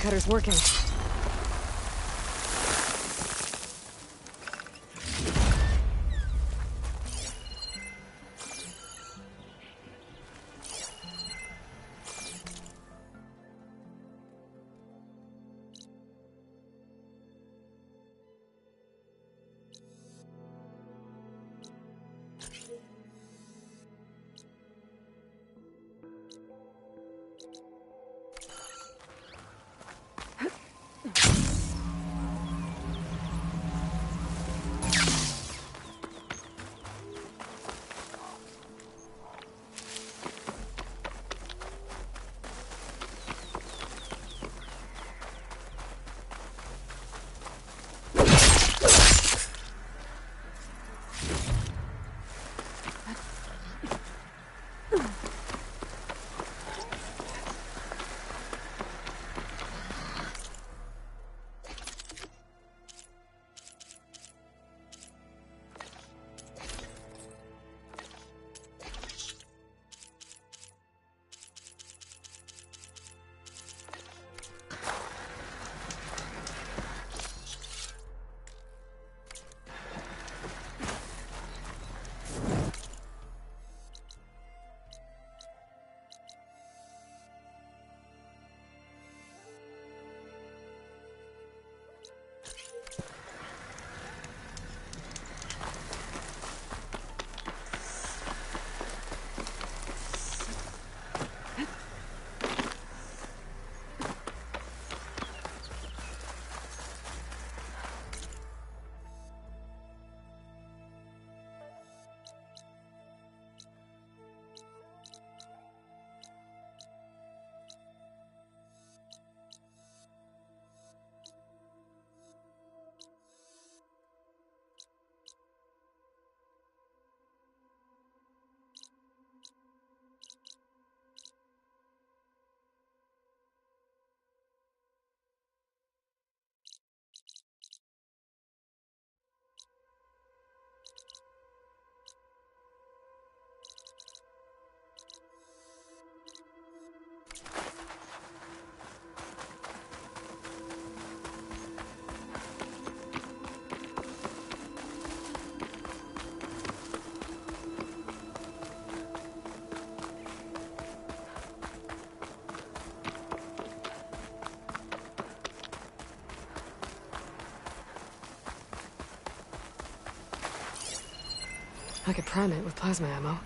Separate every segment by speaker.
Speaker 1: Cutter's working. I could prime it with plasma ammo.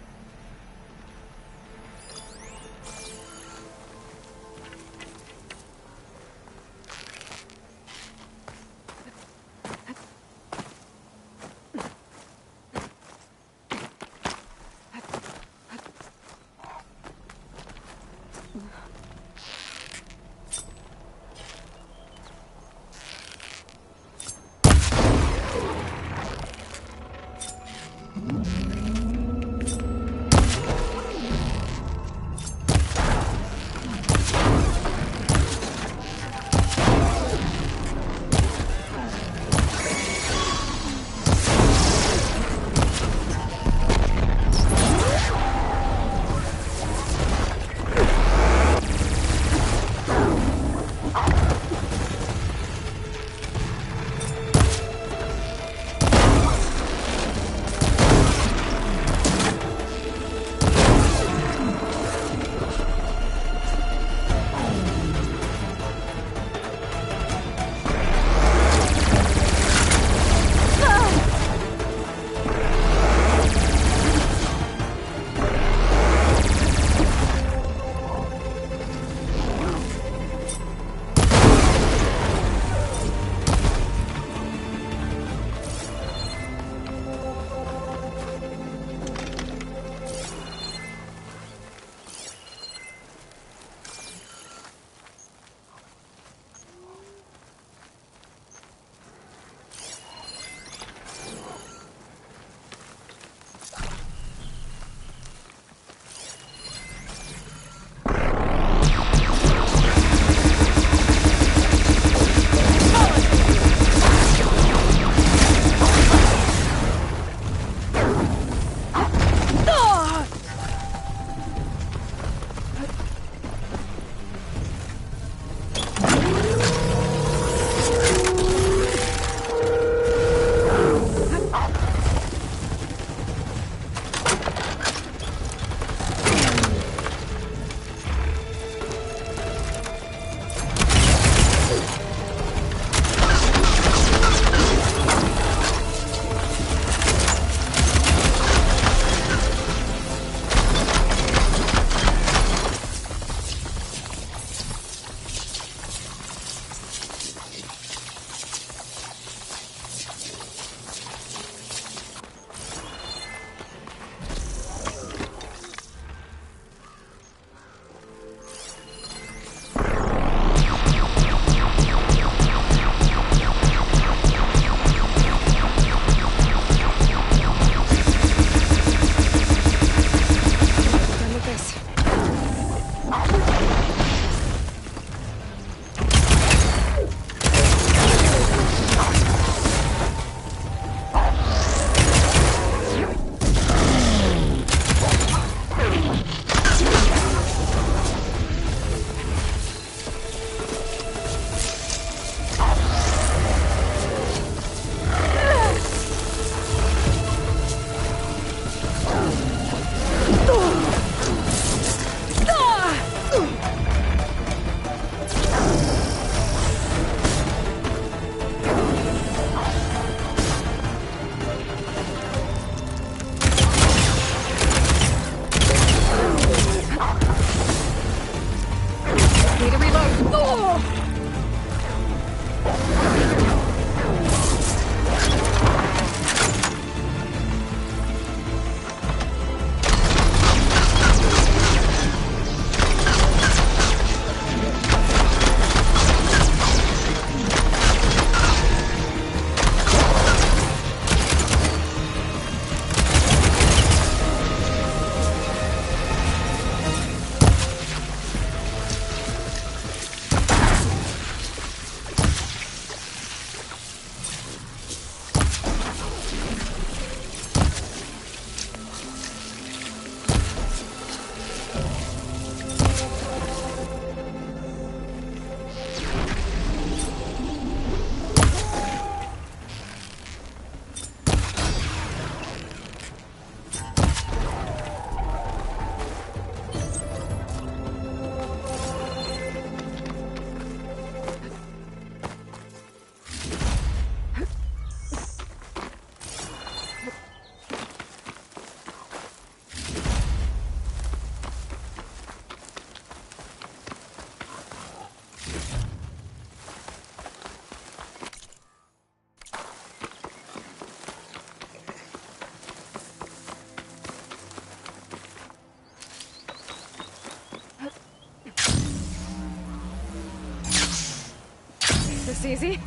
Speaker 1: easy.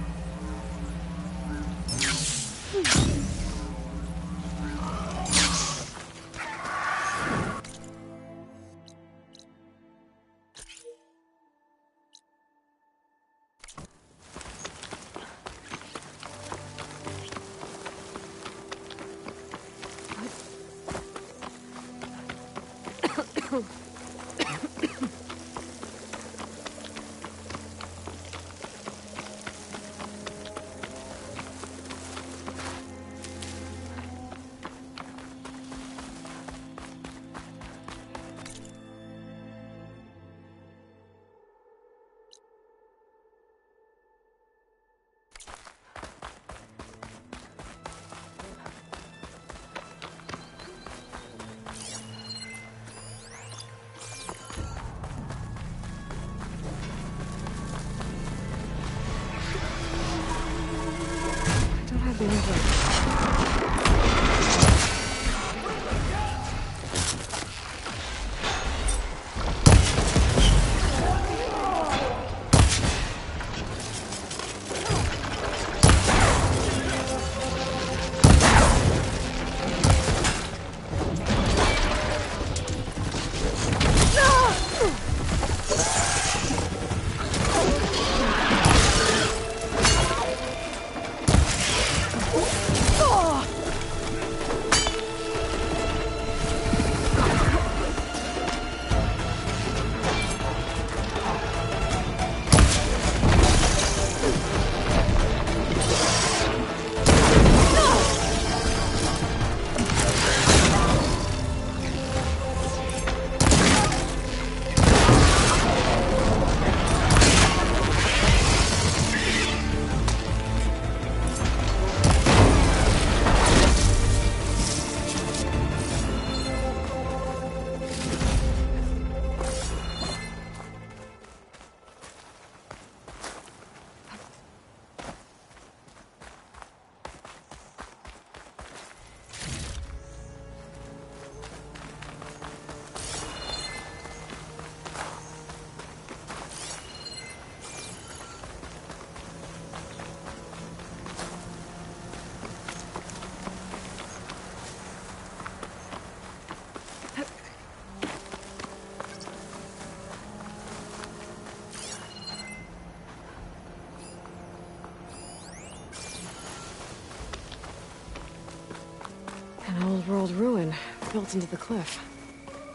Speaker 1: An old-world ruin built into the cliff.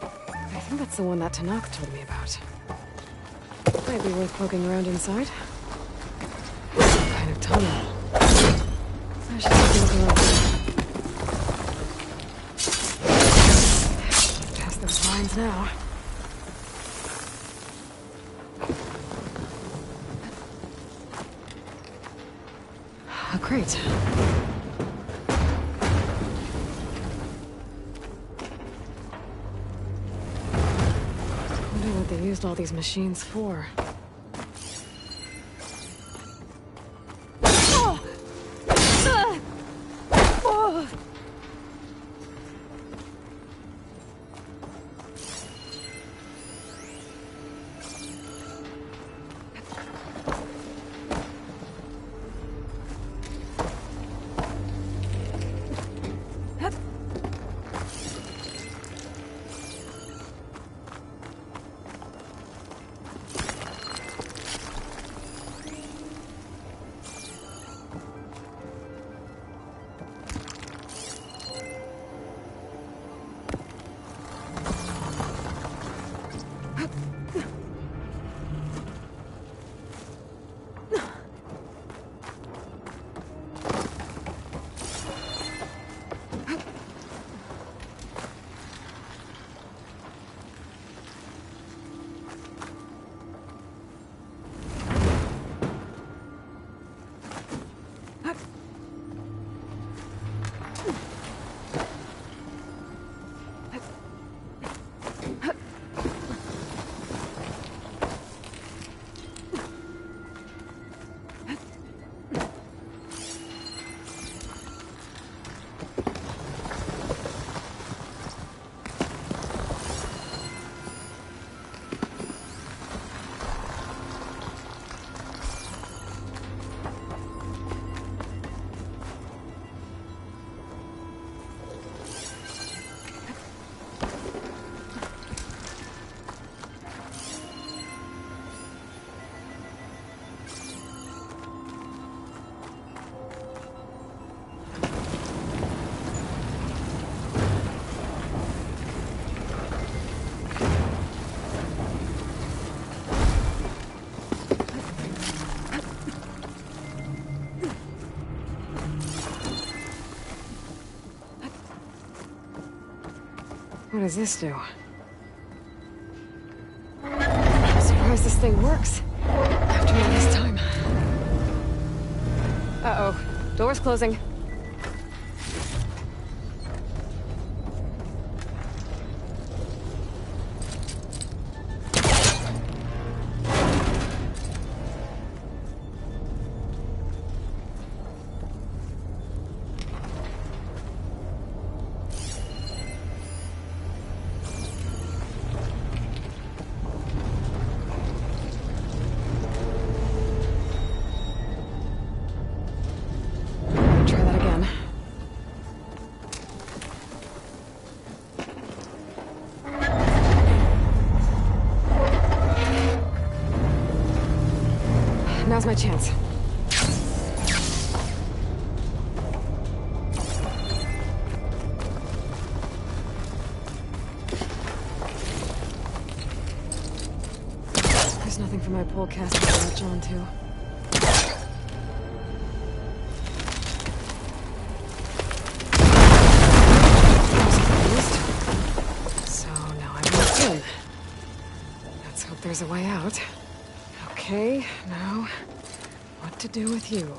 Speaker 1: I think that's the one that Tanaka told me about. Might be worth poking around inside. Some kind of tunnel. I should take a look around. Past those lines now. A crate. Wonder what they used all these machines for. What does this do? I'm surprised this thing works. After all this time. Uh-oh. Door's closing. Try that again. Now's my chance. There's nothing for my pole caster to latch onto. So now I'm locked in. Let's hope there's a way out. Okay, now what to do with you?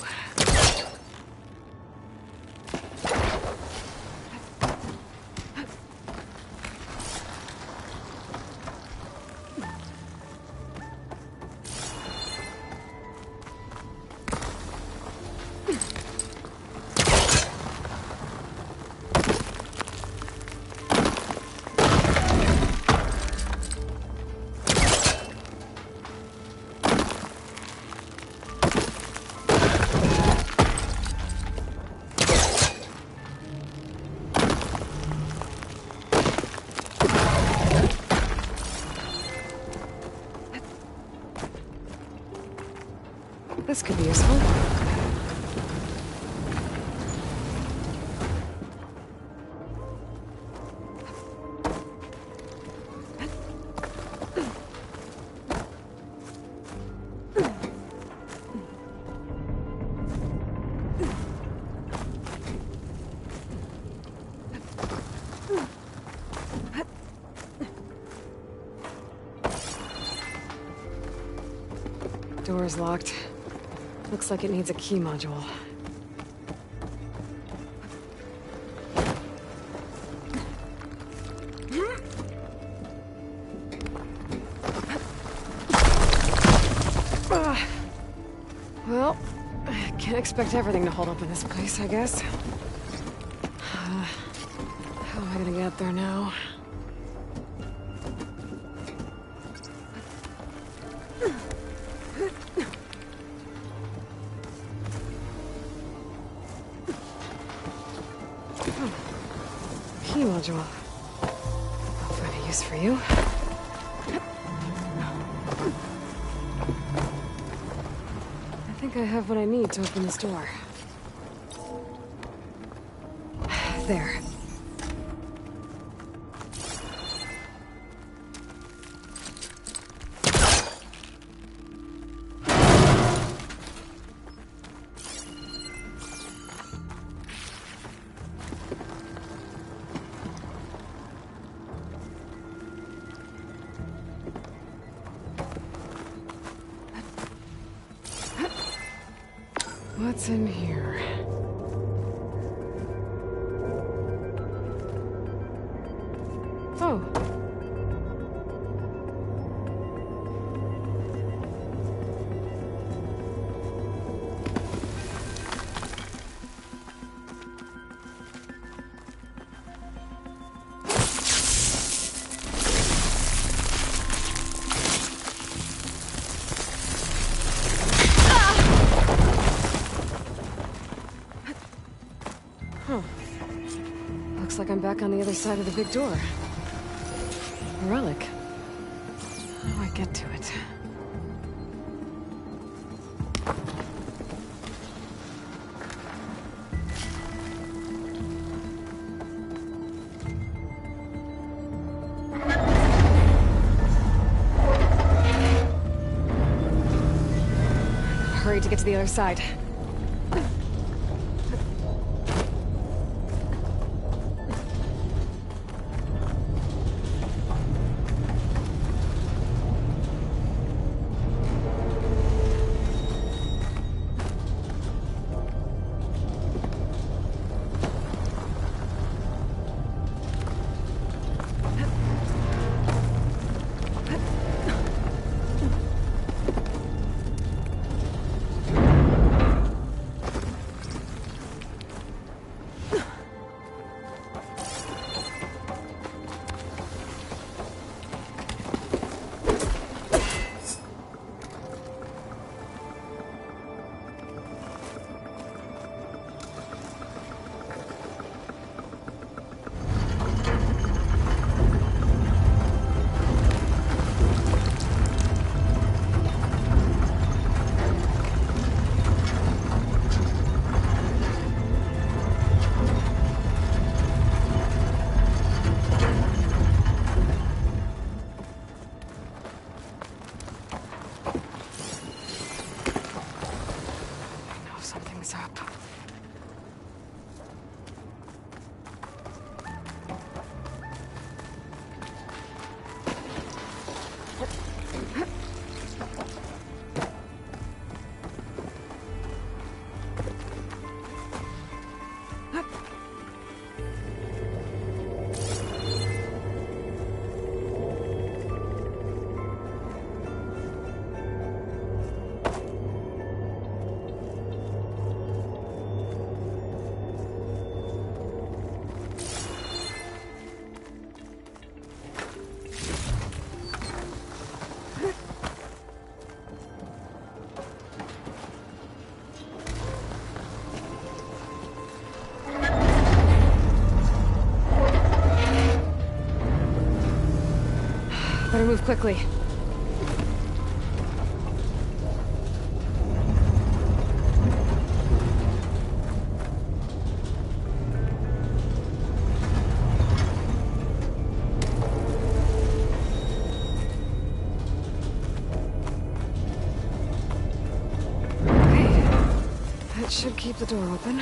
Speaker 1: This could be useful. Door's locked. Looks like it needs a key module. Well, I can't expect everything to hold up in this place, I guess. How am I gonna get there now? Key module. I'll find a use for you. I think I have what I need to open this door. There. What's in here? Oh. Huh. Looks like I'm back on the other side of the big door. A relic. How do I get to it? Hurry to get to the other side. Better move quickly. That should keep the door open.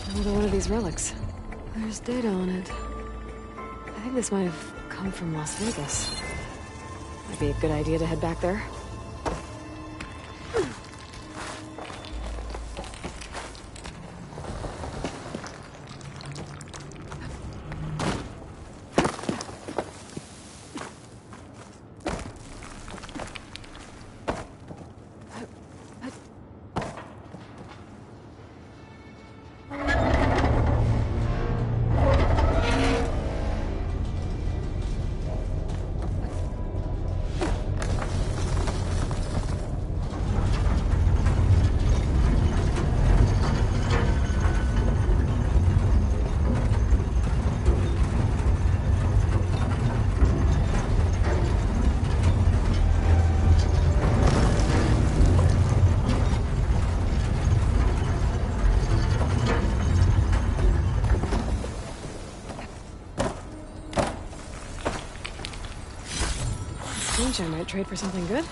Speaker 1: Another one of these relics. There's data on it. I think this might have come from Las Vegas. Might be a good idea to head back there. I might trade for something good.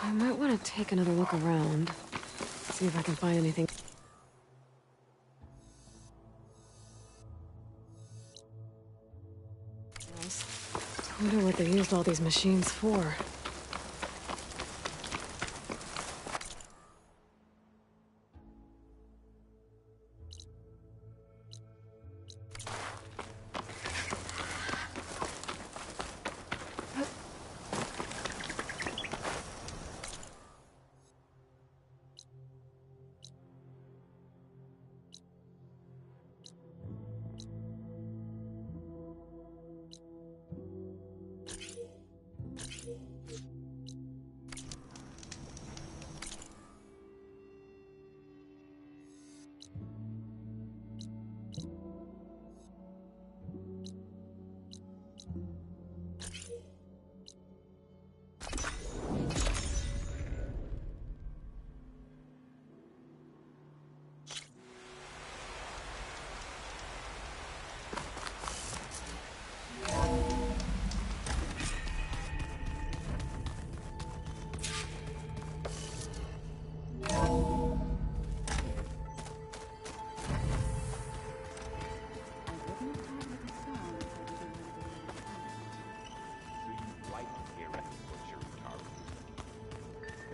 Speaker 1: I might want to take another look around, see if I can find anything. I wonder what they used all these machines for.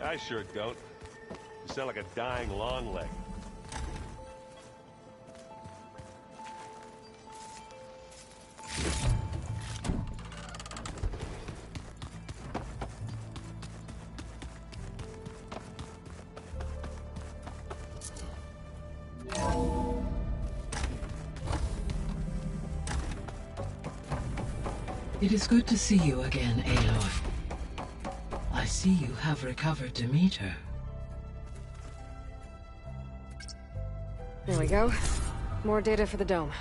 Speaker 2: I sure don't. You sound like a dying long leg.
Speaker 3: It is good to see you again, Aloy. I see you have recovered Demeter.
Speaker 1: There we go. More data for the dome.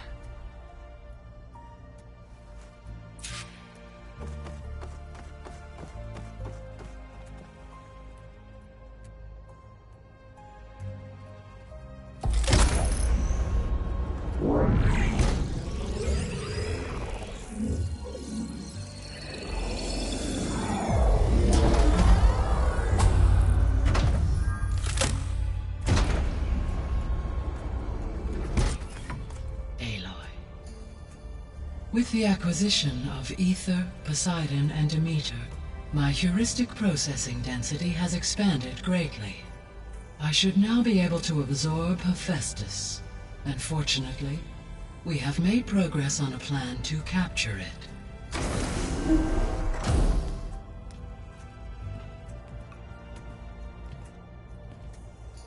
Speaker 3: With the acquisition of Ether, Poseidon, and Demeter, my heuristic processing density has expanded greatly. I should now be able to absorb Hephaestus, and fortunately, we have made progress on a plan to capture it.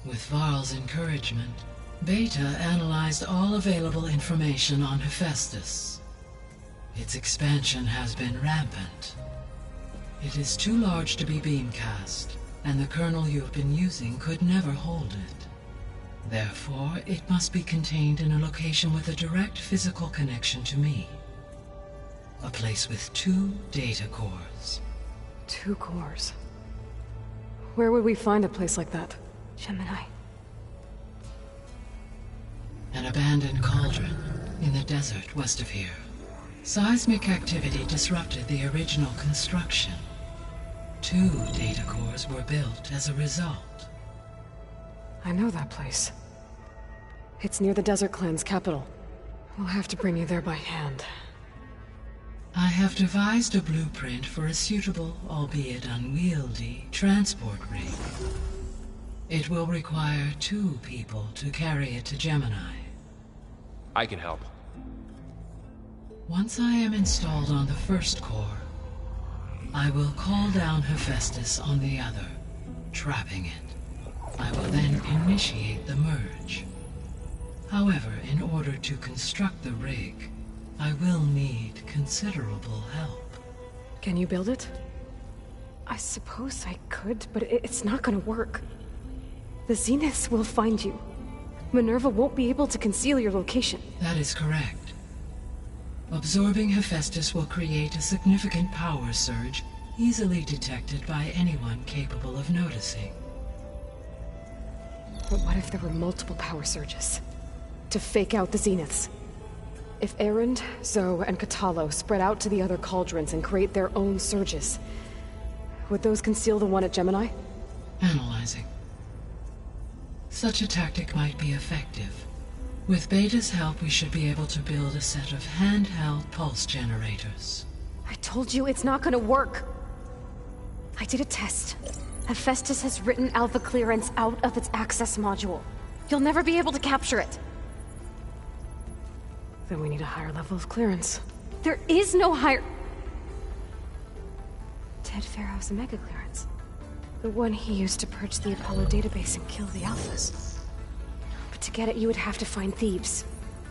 Speaker 3: With Varl's encouragement, Beta analyzed all available information on Hephaestus. Its expansion has been rampant. It is too large to be beamcast, and the kernel you've been using could never hold it. Therefore, it must be contained in a location with a direct physical connection to me. A place with 2 data cores.
Speaker 1: 2 cores. Where would we find a place like that?
Speaker 4: Gemini.
Speaker 3: An abandoned cauldron in the desert west of here. Seismic activity disrupted the original construction. 2 data cores were built as a result.
Speaker 1: I know that place. It's near the Desert Clan's capital. We'll have to bring you there by hand.
Speaker 3: I have devised a blueprint for a suitable, albeit unwieldy, transport rig. It will require 2 people to carry it to Gemini.
Speaker 5: I can help.
Speaker 3: Once I am installed on the first core, I will call down Hephaestus on the other, trapping it. I will then initiate the merge. However, in order to construct the rig, I will need considerable help.
Speaker 1: Can you build it? I suppose I could, but it's not gonna work. The Zeniths will find you. Minerva won't be able to conceal your location.
Speaker 3: That is correct. Absorbing Hephaestus will create a significant power surge, easily detected by anyone capable of noticing.
Speaker 1: But what if there were multiple power surges? To fake out the Zeniths? If Erend, Zoe, and Katalo spread out to the other cauldrons and create their own surges, would those conceal the one at Gemini?
Speaker 3: Analyzing. Such a tactic might be effective. With Beta's help, we should be able to build a set of handheld pulse generators.
Speaker 1: I told you it's not gonna work. I did a test. Hephaestus has written Alpha clearance out of its access module. You'll never be able to capture it. Then we need a higher level of clearance. There is no higher... Ted Pharaoh's Omega clearance. The one he used to purge the Apollo database and kill the Alphas. But to get it, you would have to find Thebes.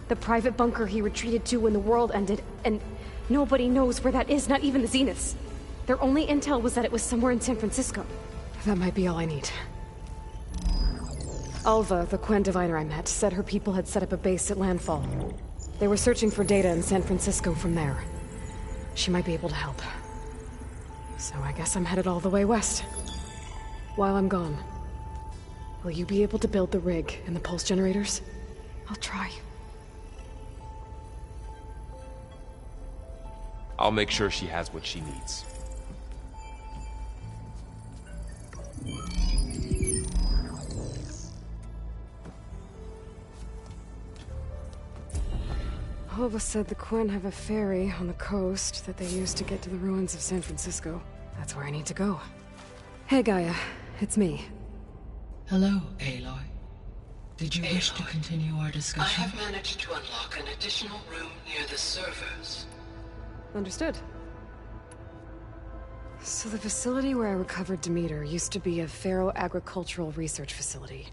Speaker 1: The private bunker he retreated to when the world ended, and nobody knows where that is, not even the Zeniths. Their only intel was that it was somewhere in San Francisco. That might be all I need. Alva, the Quen diviner I met, said her people had set up a base at landfall. They were searching for data in San Francisco from there. She might be able to help. So I guess I'm headed all the way west. While I'm gone, will you be able to build the rig and the pulse generators? I'll try.
Speaker 5: I'll make sure she has what she needs.
Speaker 1: Alva said the Quen have a ferry on the coast that they use to get to the ruins of San Francisco. That's where I need to go. Hey, Gaia. It's me.
Speaker 3: Hello, Aloy. Did you wish to
Speaker 6: Aloy,
Speaker 3: continue our discussion?
Speaker 6: I have managed to unlock an additional room near the servers.
Speaker 1: Understood. So the facility where I recovered Demeter used to be a Pharaoh agricultural research facility.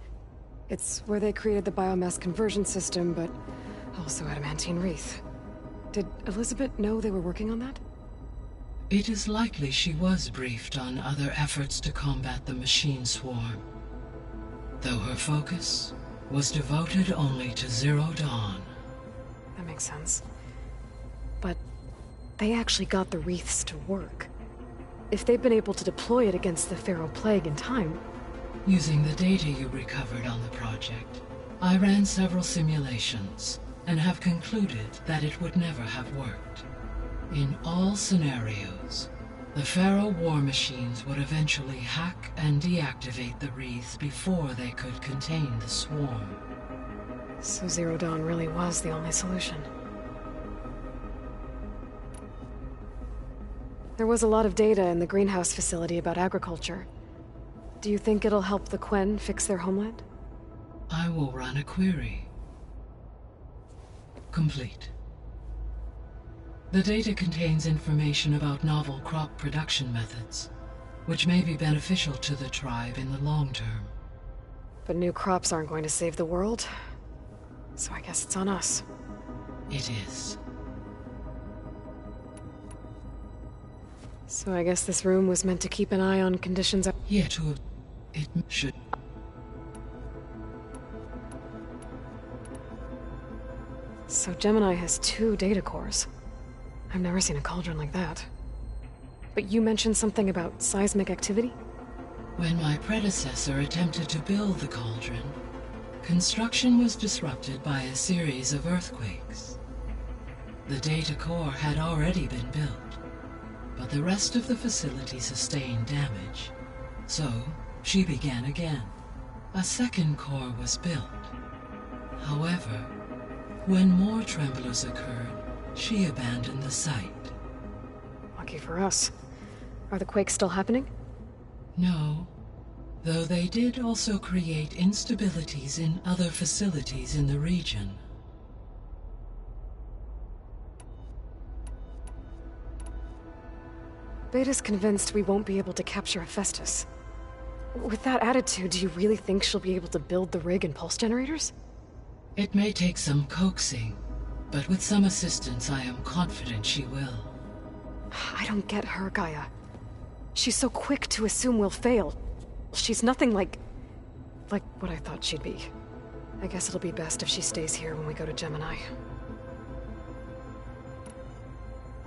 Speaker 1: It's where they created the biomass conversion system, but also adamantine wreath. Did Elizabeth know they were working on that?
Speaker 3: It is likely she was briefed on other efforts to combat the machine swarm, though her focus was devoted only to Zero Dawn.
Speaker 1: That makes sense. But they actually got the wreaths to work. If they've been able to deploy it against the Pharaoh Plague in time...
Speaker 3: Using the data you recovered on the project, I ran several simulations and have concluded that it would never have worked. In all scenarios, the Pharaoh war machines would eventually hack and deactivate the wreaths before they could contain the swarm.
Speaker 1: So Zero Dawn really was the only solution. There was a lot of data in the greenhouse facility about agriculture. Do you think it'll help the Quen fix their homeland?
Speaker 3: I will run a query. Complete. The data contains information about novel crop production methods, which may be beneficial to the tribe in the long term.
Speaker 1: But new crops aren't going to save the world, so I guess it's on us.
Speaker 3: It is.
Speaker 1: So I guess this room was meant to keep an eye on conditions.
Speaker 3: Yet it should.
Speaker 1: So Gemini has 2 data cores. I've never seen a cauldron like that. But you mentioned something about seismic activity?
Speaker 3: When my predecessor attempted to build the cauldron, construction was disrupted by a series of earthquakes. The data core had already been built, but the rest of the facility sustained damage. So, she began again. A second core was built. However, when more tremblers occurred, she abandoned the site.
Speaker 1: Lucky for us. Are the quakes still happening?
Speaker 3: No, though they did also create instabilities in other facilities in the region.
Speaker 1: Beta's convinced we won't be able to capture Hephaestus. With that attitude, do you really think she'll be able to build the rig and pulse generators?
Speaker 3: It may take some coaxing, but with some assistance I am confident she will.
Speaker 1: I don't get her, Gaia. She's so quick to assume we'll fail. She's nothing like what I thought she'd be. I guess it'll be best if she stays here when we go to Gemini.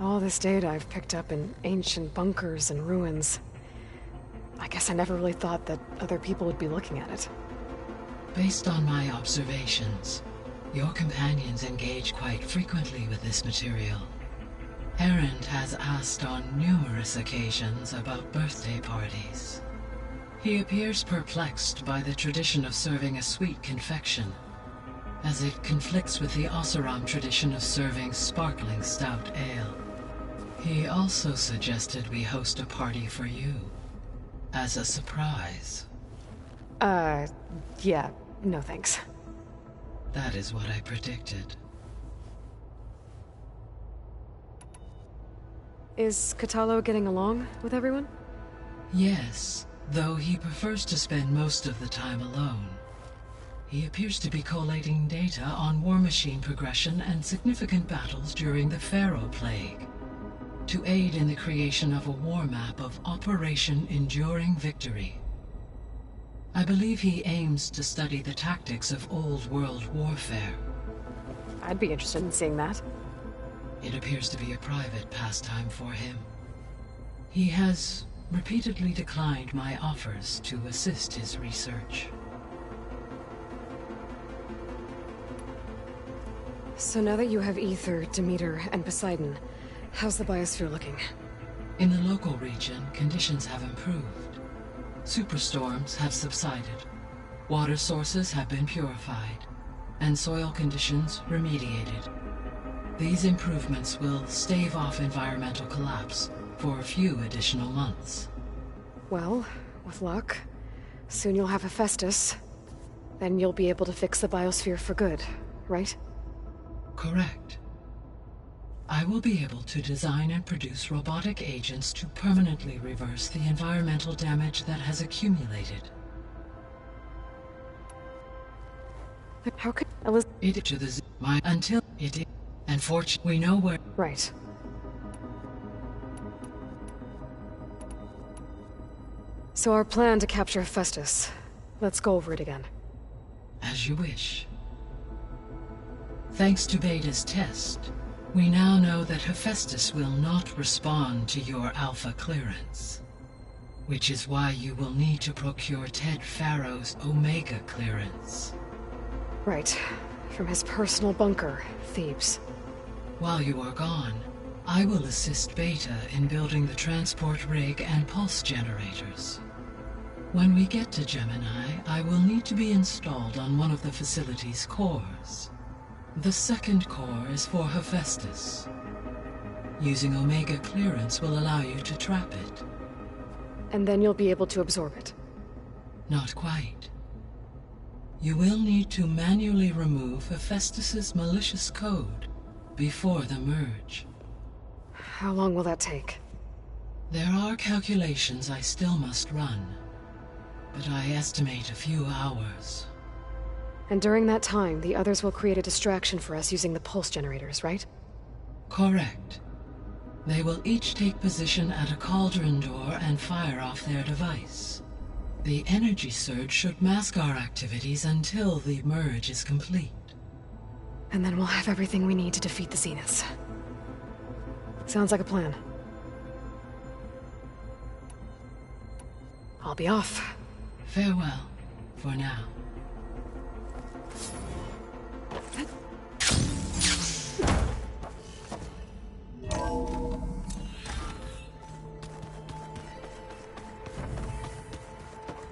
Speaker 1: All this data I've picked up in ancient bunkers and ruins. I guess I never really thought that other people would be looking at it.
Speaker 3: Based on my observations, your companions engage quite frequently with this material. Erend has asked on numerous occasions about birthday parties. He appears perplexed by the tradition of serving a sweet confection, as it conflicts with the Oseram tradition of serving sparkling stout ale. He also suggested we host a party for you, as a surprise.
Speaker 1: Yeah, no thanks.
Speaker 3: That is what I predicted.
Speaker 1: Is Katalo getting along with everyone?
Speaker 3: Yes, though he prefers to spend most of the time alone. He appears to be collating data on war machine progression and significant battles during the Pharaoh Plague, to aid in the creation of a war map of Operation Enduring Victory. I believe he aims to study the tactics of Old World warfare.
Speaker 1: I'd be interested in seeing that.
Speaker 3: It appears to be a private pastime for him. He has repeatedly declined my offers to assist his research.
Speaker 1: So now that you have Ether, Demeter, and Poseidon, how's the biosphere looking?
Speaker 3: In the local region, conditions have improved. Superstorms have subsided, water sources have been purified, and soil conditions remediated. These improvements will stave off environmental collapse for a few additional months.
Speaker 1: Well, with luck, soon you'll have Hephaestus. Then you'll be able to fix the biosphere for good, right?
Speaker 3: Correct. I will be able to design and produce robotic agents to permanently reverse the environmental damage that has accumulated.
Speaker 1: How could
Speaker 3: It to the until it is, and fortunately we know where.
Speaker 1: Right. So our plan to capture Hephaestus. Let's go over it again.
Speaker 3: As you wish. Thanks to Beta's test, we now know that Hephaestus will not respond to your Alpha clearance, which is why you will need to procure Ted Pharaoh's Omega clearance.
Speaker 1: Right. From his personal bunker, Thebes.
Speaker 3: While you are gone, I will assist Beta in building the transport rig and pulse generators. When we get to Gemini, I will need to be installed on one of the facility's cores. The second core is for Hephaestus. Using Omega clearance will allow you to trap it.
Speaker 1: And then you'll be able to absorb it.
Speaker 3: Not quite. You will need to manually remove Hephaestus's malicious code before the merge.
Speaker 1: How long will that take?
Speaker 3: There are calculations I still must run, but I estimate a few hours.
Speaker 1: And during that time, the others will create a distraction for us using the pulse generators, right?
Speaker 3: Correct. They will each take position at a cauldron door and fire off their device. The energy surge should mask our activities until the merge is complete.
Speaker 1: And then we'll have everything we need to defeat the Zeniths. Sounds like a plan. I'll be off.
Speaker 3: Farewell, for now.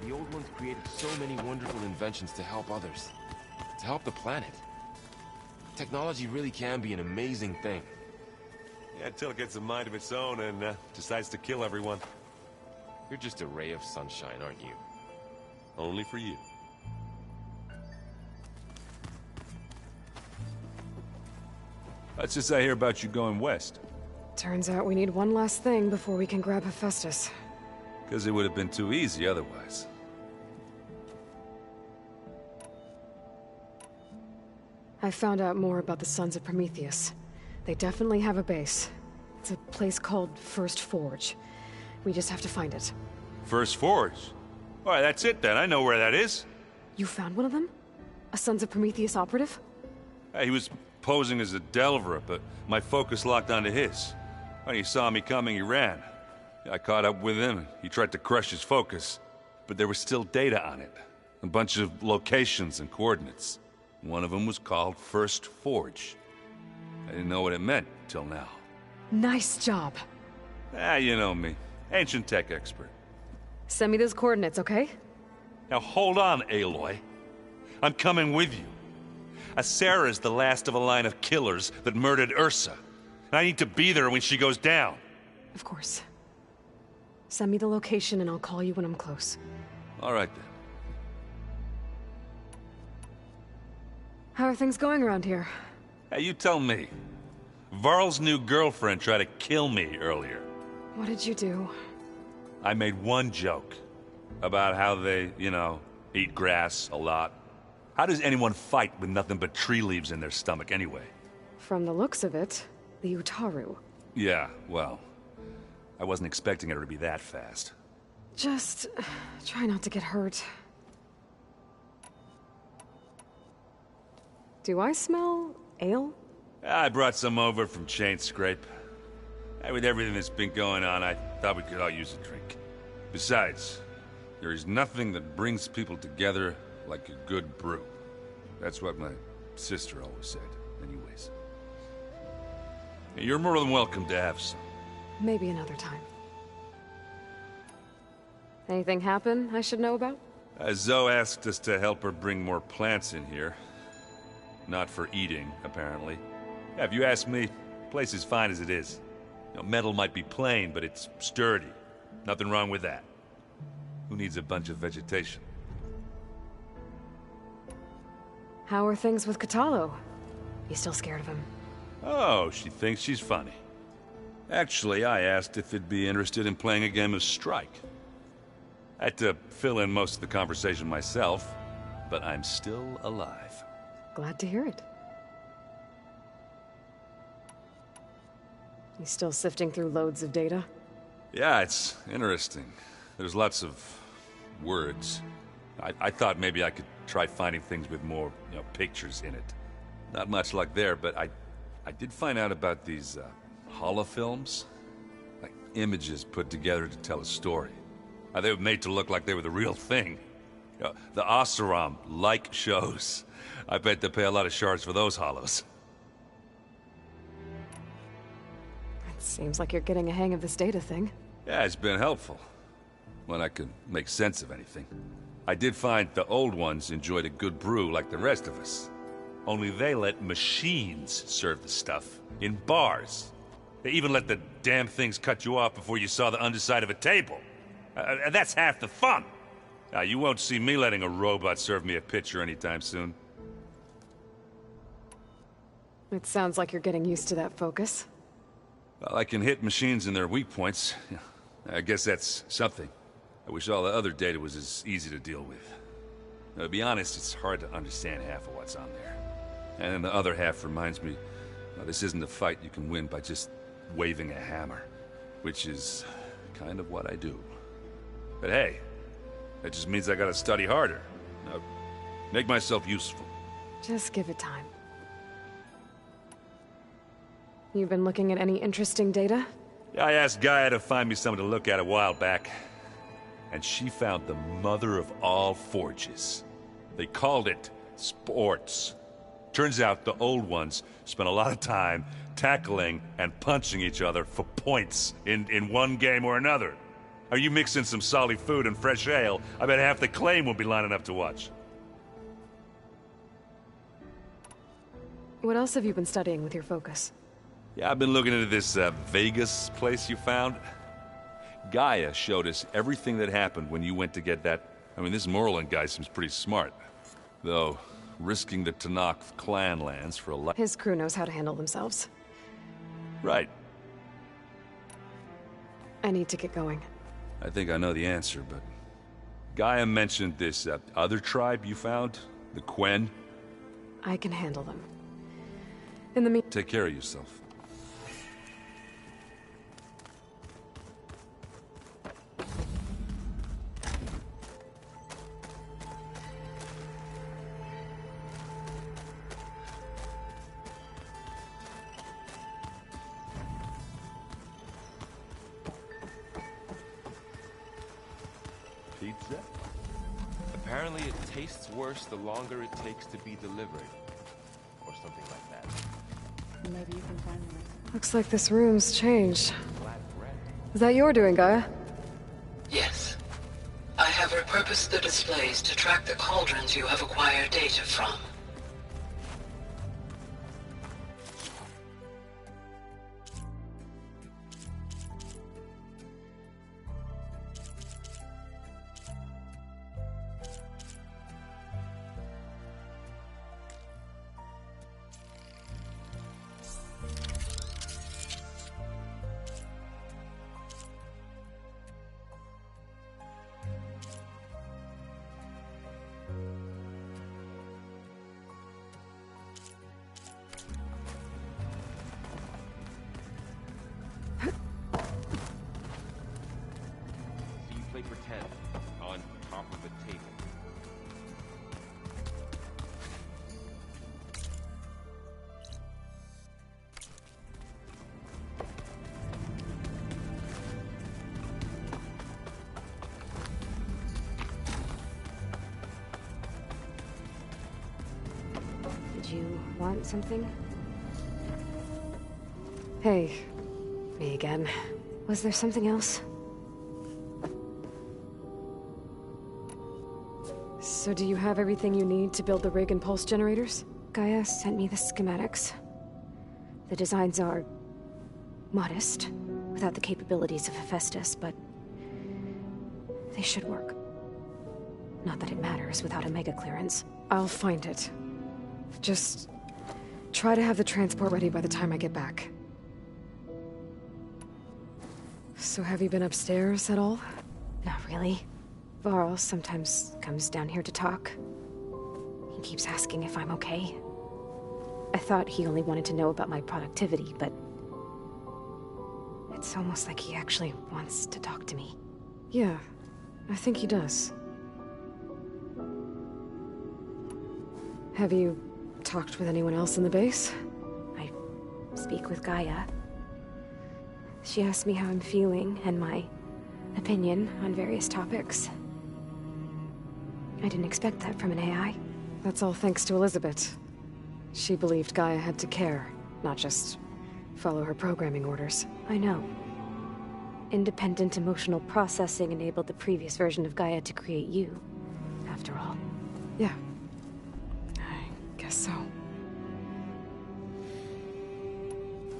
Speaker 5: The old ones created so many wonderful inventions to help others. To help the planet. Technology really can be an amazing thing.
Speaker 2: Yeah, until it gets a mind of its own and decides to kill everyone.
Speaker 5: You're just a ray of sunshine, aren't you?
Speaker 2: Only for you.
Speaker 4: What's this I hear about you going west?
Speaker 1: Turns out we need one last thing before we can grab Hephaestus.
Speaker 4: Because it would have been too easy otherwise.
Speaker 1: I found out more about the Sons of Prometheus. They definitely have a base. It's a place called First Forge. We just have to find it.
Speaker 4: First Forge? Alright, that's it then. I know where that is.
Speaker 1: You found one of them? A Sons of Prometheus operative?
Speaker 4: He was posing as a Delver, but my focus locked onto his. When he saw me coming, he ran. I caught up with him, and he tried to crush his focus. But there was still data on it. A bunch of locations and coordinates. One of them was called First Forge. I didn't know what it meant till now.
Speaker 1: Nice job.
Speaker 4: You know me. Ancient tech expert.
Speaker 1: Send me those coordinates, okay?
Speaker 4: Now hold on, Aloy. I'm coming with you. Sarah's the last of a line of killers that murdered Ursa. I need to be there when she goes down.
Speaker 1: Of course. Send me the location and I'll call you when I'm close.
Speaker 4: All right then.
Speaker 1: How are things going around here?
Speaker 4: Hey, you tell me. Varl's new girlfriend tried to kill me earlier.
Speaker 1: What did you do?
Speaker 4: I made one joke. About how they, eat grass a lot. How does anyone fight with nothing but tree leaves in their stomach anyway?
Speaker 1: From the looks of it, the Utaru.
Speaker 4: Yeah, well, I wasn't expecting her to be that fast.
Speaker 1: Just try not to get hurt. Do I smell ale?
Speaker 4: I brought some over from Chain Scrape. With everything that's been going on, I thought we could all use a drink. Besides, there is nothing that brings people together like a good brew. That's what my sister always said, anyways. You're more than welcome to have some.
Speaker 1: Maybe another time. Anything happen I should know about?
Speaker 4: Zoe asked us to help her bring more plants in here. Not for eating, apparently. Yeah, if you ask me, the place is fine as it is. Metal might be plain, but it's sturdy. Nothing wrong with that. Who needs a bunch of vegetation?
Speaker 1: How are things with Katalo? You still scared of him?
Speaker 4: Oh, she thinks she's funny. Actually, I asked if it'd be interested in playing a game of Strike. I had to fill in most of the conversation myself, but I'm still alive.
Speaker 1: Glad to hear it. You still sifting through loads of data?
Speaker 4: Yeah, it's interesting. There's lots of words. I thought maybe I could try finding things with more, pictures in it. Not much luck there, but I did find out about these holofilms. Like images put together to tell a story. They were made to look like they were the real thing. The Oseram like shows. I bet they pay a lot of shards for those hollows.
Speaker 1: It seems like you're getting a hang of this data thing.
Speaker 4: Yeah, it's been helpful. When I could make sense of anything. I did find the old ones enjoyed a good brew like the rest of us. Only they let machines serve the stuff in bars. They even let the damn things cut you off before you saw the underside of a table. That's half the fun. Now, you won't see me letting a robot serve me a pitcher anytime soon.
Speaker 1: It sounds like you're getting used to that focus.
Speaker 4: Well, I can hit machines in their weak points. I guess that's something. I wish all the other data was as easy to deal with. Now, to be honest, it's hard to understand half of what's on there. And then the other half reminds me, well, this isn't a fight you can win by just waving a hammer. Which is kind of what I do. But hey, that just means I gotta study harder. Now, make myself useful.
Speaker 1: Just give it time. You've been looking at any interesting data?
Speaker 4: I asked Gaia to find me something to look at a while back. And she found the mother of all forges. They called it sports. Turns out the old ones spent a lot of time tackling and punching each other for points in one game or another. Are you mixing some solid food and fresh ale? I bet half the claim will be lining up to watch.
Speaker 1: What else have you been studying with your focus?
Speaker 4: Yeah, I've been looking into this Vegas place you found. Gaia showed us everything that happened when you went to get that... I mean, this Moreland guy seems pretty smart. Though, risking the Tanakh clan lands for a
Speaker 1: His crew knows how to handle themselves.
Speaker 4: Right.
Speaker 1: I need to get going.
Speaker 4: I think I know the answer, but... Gaia mentioned this other tribe you found? The Quen?
Speaker 1: I can handle them. In the
Speaker 4: Take care of yourself.
Speaker 2: Pizza?
Speaker 5: Apparently it tastes worse the longer it takes to be delivered. Or something like that.
Speaker 7: Maybe you can find them.
Speaker 1: Looks like this room's changed. Is that your doing, Gaia?
Speaker 6: Yes. I have repurposed the displays to track the cauldrons you have acquired data from.
Speaker 5: Pretend on top of a table.
Speaker 1: Did you want something? Hey, me again. Was there something else? So do you have everything you need to build the rig and pulse generators? Gaia sent me the schematics. The designs are... modest, without the capabilities of Hephaestus, but... they should work. Not that it matters without a mega clearance. I'll find it. Just... try to have the transport ready by the time I get back. So have you been upstairs at all? Not really. Varl sometimes comes down here to talk. He keeps asking if I'm okay. I thought he only wanted to know about my productivity, but... it's almost like he actually wants to talk to me. Yeah, I think he does. Have you talked with anyone else in the base? I speak with Gaia. She asked me how I'm feeling and my opinion on various topics. I didn't expect that from an AI. That's all thanks to Elizabeth. She believed Gaia had to care, not just follow her programming orders. I know. Independent emotional processing enabled the previous version of Gaia to create you, after all. Yeah. I guess so.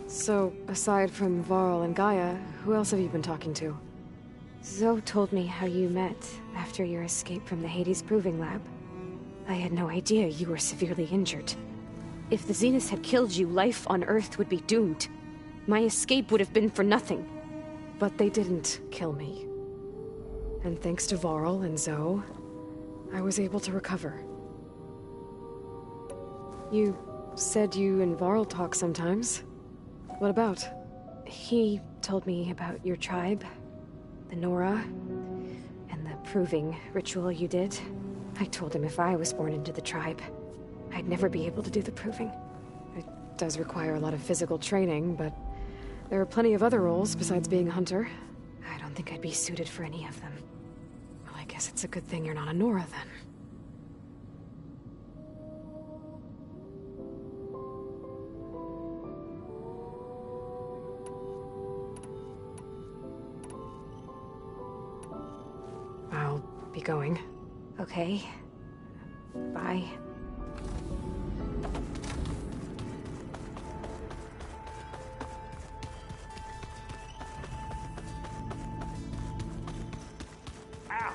Speaker 1: So, aside from Varl and Gaia, who else have you been talking to?
Speaker 7: Zoe told me how you met after your escape from the Hades Proving Lab. I had no idea you were severely injured. If the Zeniths had killed you, life on Earth would be doomed. My escape would have been for nothing.
Speaker 1: But they didn't kill me. And thanks to Varl and Zoe, I was able to recover. You said you and Varl talk sometimes. What about?
Speaker 7: He told me about your tribe, the Nora, and the proving ritual you did. I told him if I was born into the tribe, I'd never be able to do the proving.
Speaker 1: It does require a lot of physical training, but there are plenty of other roles besides being a hunter.
Speaker 7: I don't think I'd be suited for any of them.
Speaker 1: Well, I guess it's a good thing you're not a Nora, then. I'll be going.
Speaker 7: Okay. Bye.
Speaker 2: Ow!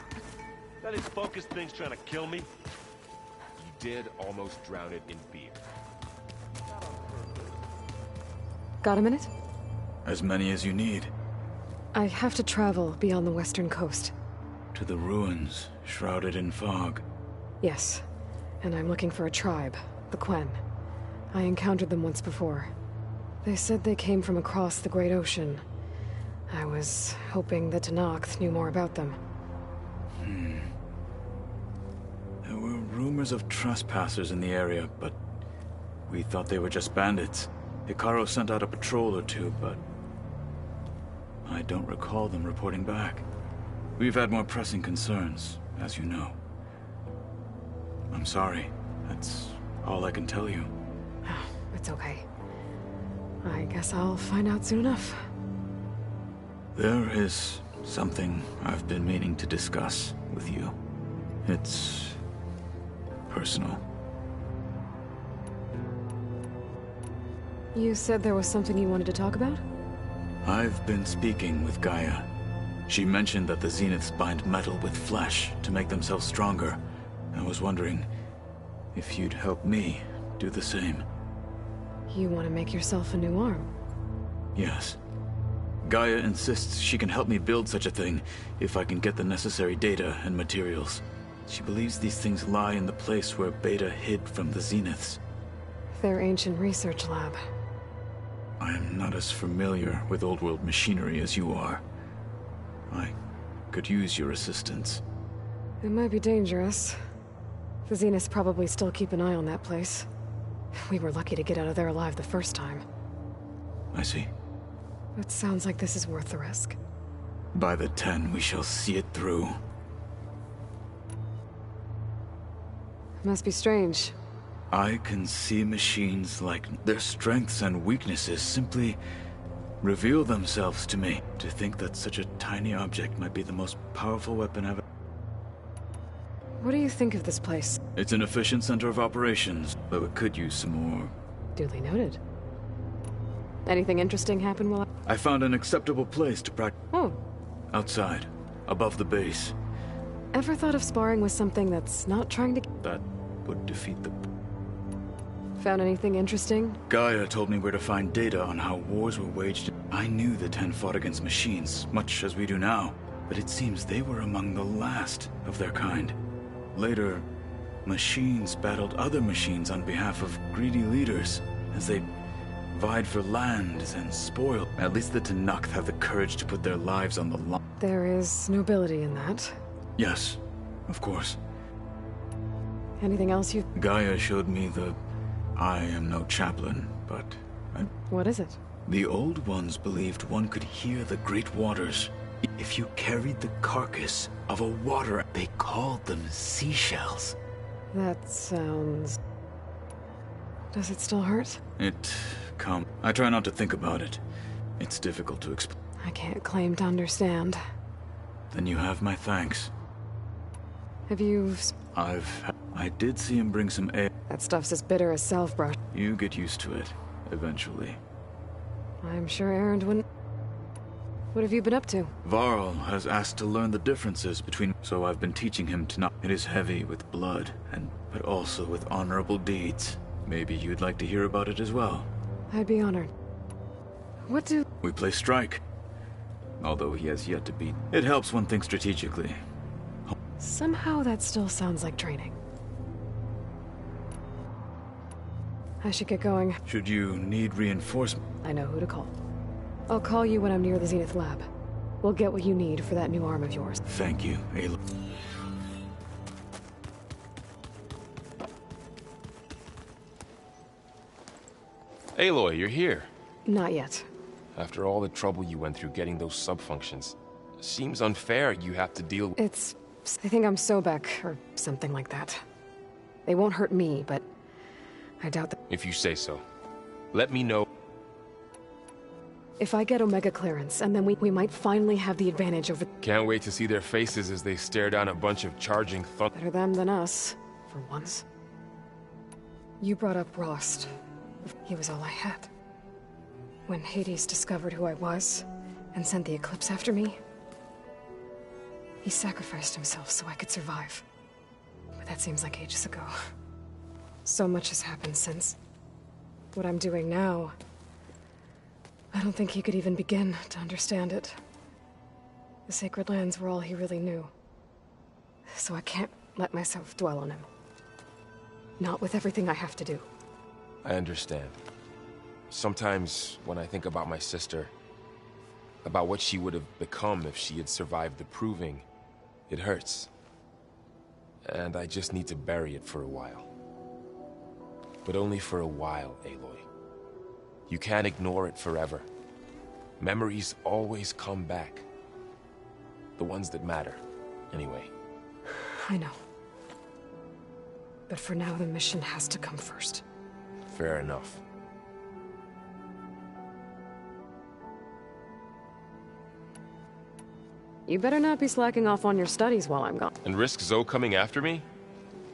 Speaker 2: That his focus thing's trying to kill me?
Speaker 5: You did almost drown it in beer.
Speaker 1: Got a minute?
Speaker 8: As many as you need.
Speaker 1: I have to travel beyond the western coast.
Speaker 8: To the ruins, shrouded in fog.
Speaker 1: Yes, and I'm looking for a tribe, the Quen. I encountered them once before. They said they came from across the Great Ocean. I was hoping that Tenakth knew more about them.
Speaker 8: There were rumors of trespassers in the area, but we thought they were just bandits. Hikaru sent out a patrol or two, but I don't recall them reporting back. We've had more pressing concerns, as you know. I'm sorry. That's all I can tell you.
Speaker 1: It's okay. I guess I'll find out soon enough.
Speaker 8: There is something I've been meaning to discuss with you. It's personal.
Speaker 1: You said there was something you wanted to talk about?
Speaker 8: I've been speaking with Gaia. She mentioned that the Zeniths bind metal with flesh to make themselves stronger. I was wondering if you'd help me do the same.
Speaker 1: You want to make yourself a new arm?
Speaker 8: Yes. Gaia insists she can help me build such a thing if I can get the necessary data and materials. She believes these things lie in the place where Beta hid from the Zeniths.
Speaker 1: Their ancient research lab.
Speaker 8: I am not as familiar with old-world machinery as you are. I could use your assistance.
Speaker 1: It might be dangerous. The Zeniths probably still keep an eye on that place. We were lucky to get out of there alive the first time.
Speaker 8: I see.
Speaker 1: It sounds like this is worth the risk.
Speaker 8: By the 10, we shall see it through.
Speaker 1: Must be strange.
Speaker 8: I can see machines like their strengths and weaknesses simply reveal themselves to me. To think that such a tiny object might be the most powerful weapon ever.
Speaker 1: What do you think of this place?
Speaker 8: It's an efficient center of operations, though it could use some more.
Speaker 1: Duly noted. Anything interesting happen while
Speaker 8: I found an acceptable place to practice.
Speaker 1: Oh.
Speaker 8: Outside, above the base.
Speaker 1: Ever thought of sparring with something that's not trying to...
Speaker 8: That would defeat the...
Speaker 1: Found anything interesting?
Speaker 8: Gaia told me where to find data on how wars were waged. I knew the 10 fought against machines, much as we do now, but it seems they were among the last of their kind. Later, machines battled other machines on behalf of greedy leaders, as they vied for lands and spoil. At least the Tenakth have the courage to put their lives on the line.
Speaker 1: There is nobility in that.
Speaker 8: Yes, of course.
Speaker 1: Anything else you...
Speaker 8: Gaia showed me the... I am no chaplain, but...
Speaker 1: What is it?
Speaker 8: The old ones believed one could hear the great waters if you carried the carcass of a water. They called them seashells.
Speaker 1: That sounds... Does it still hurt?
Speaker 8: I try not to think about it. It's difficult to explain.
Speaker 1: I can't claim to understand.
Speaker 8: Then you have my thanks.
Speaker 1: Have you...
Speaker 8: I did see him bring some ale.
Speaker 1: That stuff's as bitter as self-brush.
Speaker 8: You get used to it, eventually.
Speaker 1: I'm sure Erend wouldn't... What have you been up to?
Speaker 8: Varl has asked to learn the differences between... So I've been teaching him to not... It is heavy with blood, but also with honorable deeds. Maybe you'd like to hear about it as well.
Speaker 1: I'd be honored. What do...
Speaker 8: We play strike. Although he has yet to beat. It helps one think strategically.
Speaker 1: Somehow that still sounds like training. I should get going.
Speaker 8: Should you need reinforcement?
Speaker 1: I know who to call. I'll call you when I'm near the Zenith lab. We'll get what you need for that new arm of yours.
Speaker 8: Thank you, Aloy.
Speaker 5: Aloy, you're here.
Speaker 1: Not yet.
Speaker 5: After all the trouble you went through getting those sub-functions. Seems unfair you have to deal with...
Speaker 1: It's... I think I'm Sobek, or something like that. They won't hurt me, but... I doubt that...
Speaker 5: If you say so. Let me know.
Speaker 1: If I get Omega clearance, and then we might finally have the advantage over...
Speaker 5: Can't wait to see their faces as they stare down a bunch of charging thunder.
Speaker 1: Better them than us, for once. You brought up Rost. He was all I had. When Hades discovered who I was, and sent the Eclipse after me, he sacrificed himself so I could survive. But that seems like ages ago. So much has happened since. What I'm doing now... I don't think he could even begin to understand it. The Sacred Lands were all he really knew. So I can't let myself dwell on him. Not with everything I have to do.
Speaker 5: I understand. Sometimes, when I think about my sister, about what she would have become if she had survived the Proving, it hurts. And I just need to bury it for a while. But only for a while, Aloy. You can't ignore it forever. Memories always come back. The ones that matter, anyway.
Speaker 1: I know. But for now, the mission has to come first.
Speaker 5: Fair enough.
Speaker 1: You better not be slacking off on your studies while I'm gone.
Speaker 5: And risk Zoe coming after me?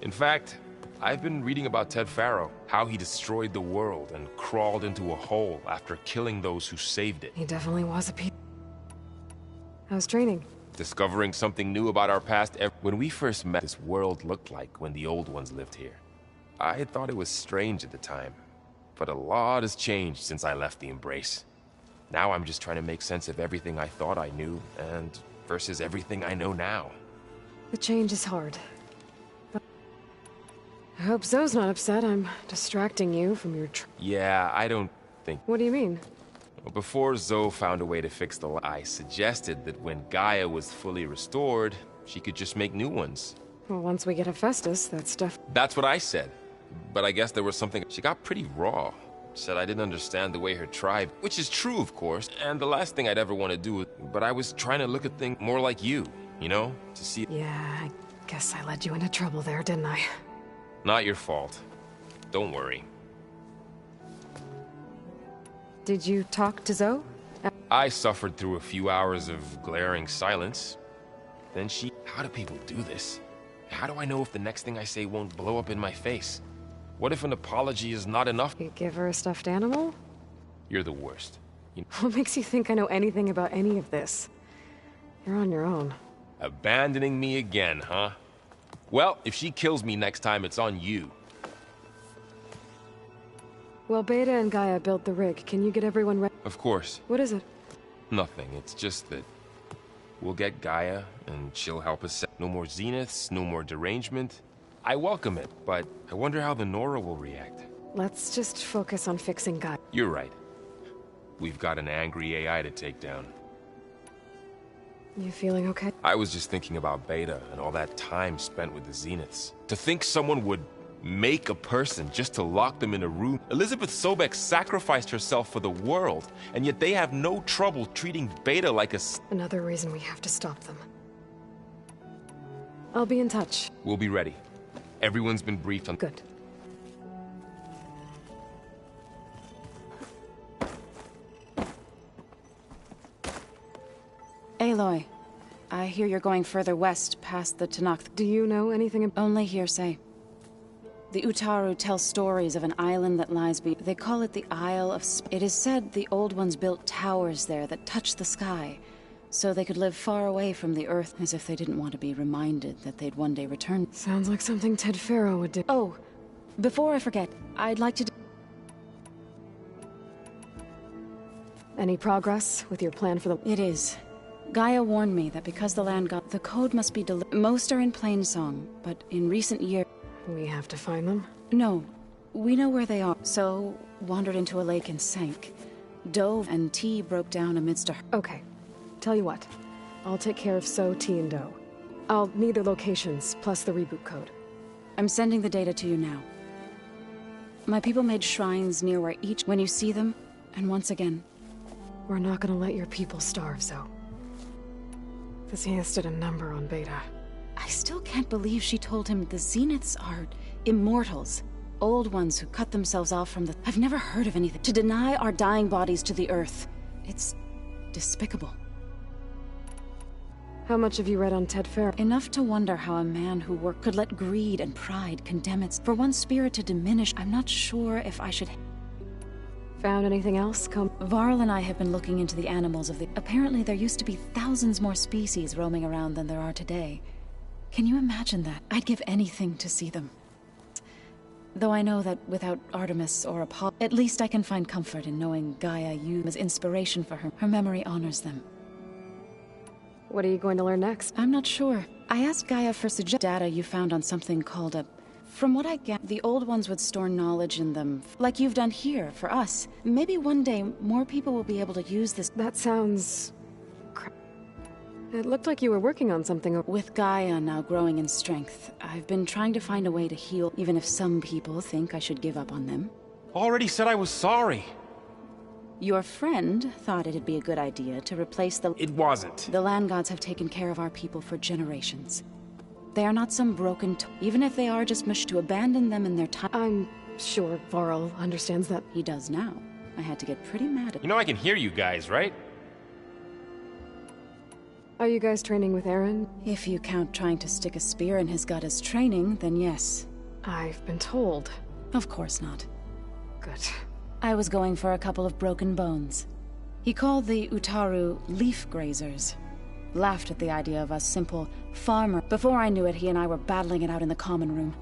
Speaker 5: In fact, I've been reading about Ted Faro, how he destroyed the world and crawled into a hole after killing those who saved it.
Speaker 1: He definitely was a piece. How's training?
Speaker 5: Discovering something new about our past. When we first met, this world looked like when the old ones lived here. I had thought it was strange at the time, but a lot has changed since I left the Embrace. Now I'm just trying to make sense of everything I thought I knew, and versus everything I know now.
Speaker 1: The change is hard. I hope Zoe's not upset I'm distracting you from your
Speaker 5: Yeah, I don't think...
Speaker 1: What do you mean?
Speaker 5: Well, before Zoe found a way to fix the I suggested that when Gaia was fully restored, she could just make new ones.
Speaker 1: Well, once we get Hephaestus, that stuff...
Speaker 5: That's what I said. But I guess there was something... She got pretty raw. Said I didn't understand the way her tribe... Which is true, of course, and the last thing I'd ever want to do. But I was trying to look at things more like you, you know? To see...
Speaker 1: Yeah, I guess I led you into trouble there, didn't I?
Speaker 5: Not your fault. Don't worry.
Speaker 1: Did you talk to Zoe?
Speaker 5: I suffered through a few hours of glaring silence. Then she... How do people do this? How do I know if the next thing I say won't blow up in my face? What if an apology is not enough?
Speaker 1: You give her a stuffed animal?
Speaker 5: You're the worst.
Speaker 1: What makes you think I know anything about any of this? You're on your own.
Speaker 5: Abandoning me again, huh? Well, if she kills me next time, it's on you.
Speaker 1: Well, Beta and Gaia built the rig. Can you get everyone ready?
Speaker 5: Of course.
Speaker 1: What is it?
Speaker 5: Nothing. It's just that we'll get Gaia, and she'll help us set. No more Zeniths, no more derangement. I welcome it, but I wonder how the Nora will react.
Speaker 1: Let's just focus on fixing Gaia.
Speaker 5: You're right. We've got an angry AI to take down.
Speaker 1: You feeling okay?
Speaker 5: I was just thinking about Beta and all that time spent with the Zeniths. To think someone would make a person just to lock them in a room. Elizabeth Sobek sacrificed herself for the world, and yet they have no trouble treating Beta like a...
Speaker 1: Another reason we have to stop them. I'll be in touch.
Speaker 5: We'll be ready. Everyone's been briefed on...
Speaker 1: Good.
Speaker 9: Aloy, I hear you're going further west past the Tanakh.
Speaker 1: Do you know anything about...
Speaker 9: Only hearsay. The Utaru tell stories of an island that lies They call it the Isle of It is said the Old Ones built towers there that touch the sky, so they could live far away from the Earth, as if they didn't want to be reminded that they'd one day return.
Speaker 1: Sounds like something Ted Faro would do.
Speaker 9: Oh, before I forget, I'd like to...
Speaker 1: Any progress with your plan for the...
Speaker 9: It is. Gaia warned me that because the land got... The code must be Most are in Plainsong, but in recent years...
Speaker 1: We have to find them?
Speaker 9: No. We know where they are. So, wandered into a lake and sank. Dove and T broke down amidst a...
Speaker 1: Okay. Tell you what. I'll take care of So, T, and Do. I'll need their locations, plus the reboot code.
Speaker 9: I'm sending the data to you now. My people made shrines near where each... When you see them, and once again...
Speaker 1: We're not gonna let your people starve, Zo. The Zeniths did a number on Beta.
Speaker 9: I still can't believe she told him the Zeniths are immortals. Old ones who cut themselves off from the... I've never heard of anything. To deny our dying bodies to the Earth. It's despicable.
Speaker 1: How much have you read on Ted Faro?
Speaker 9: Enough to wonder how a man who worked could let greed and pride condemn it. For one spirit to diminish, I'm not sure if I should...
Speaker 1: Found anything else?
Speaker 9: Varl and I have been looking into the animals of the... Apparently there used to be thousands more species roaming around than there are today. Can you imagine that? I'd give anything to see them. Though I know that without Artemis or Apollo, at least I can find comfort in knowing Gaia used as inspiration for her. Her memory honors them.
Speaker 1: What are you going to learn next?
Speaker 9: I'm not sure. I asked Gaia for data you found on something called a... From what I get, the Old Ones would store knowledge in them, like you've done here, for us. Maybe one day, more people will be able to use this...
Speaker 1: That sounds... It looked like you were working on something.
Speaker 9: With Gaia now growing in strength, I've been trying to find a way to heal, even if some people think I should give up on them.
Speaker 5: Already said I was sorry.
Speaker 9: Your friend thought it'd be a good idea to replace the...
Speaker 5: It wasn't.
Speaker 9: The land gods have taken care of our people for generations. They are not some broken... Even if they are just mush to abandon them in their time...
Speaker 1: I'm sure Varl understands that.
Speaker 9: He does now. I had to get pretty mad at...
Speaker 5: You know I can hear you guys, right?
Speaker 1: Are you guys training with Aaron?
Speaker 9: If you count trying to stick a spear in his gut as training, then yes.
Speaker 1: I've been told.
Speaker 9: Of course not.
Speaker 1: Good.
Speaker 9: I was going for a couple of broken bones. He called the Utaru leaf grazers. Laughed at the idea of us simple farmer. Before I knew it, he and I were battling it out in the common room.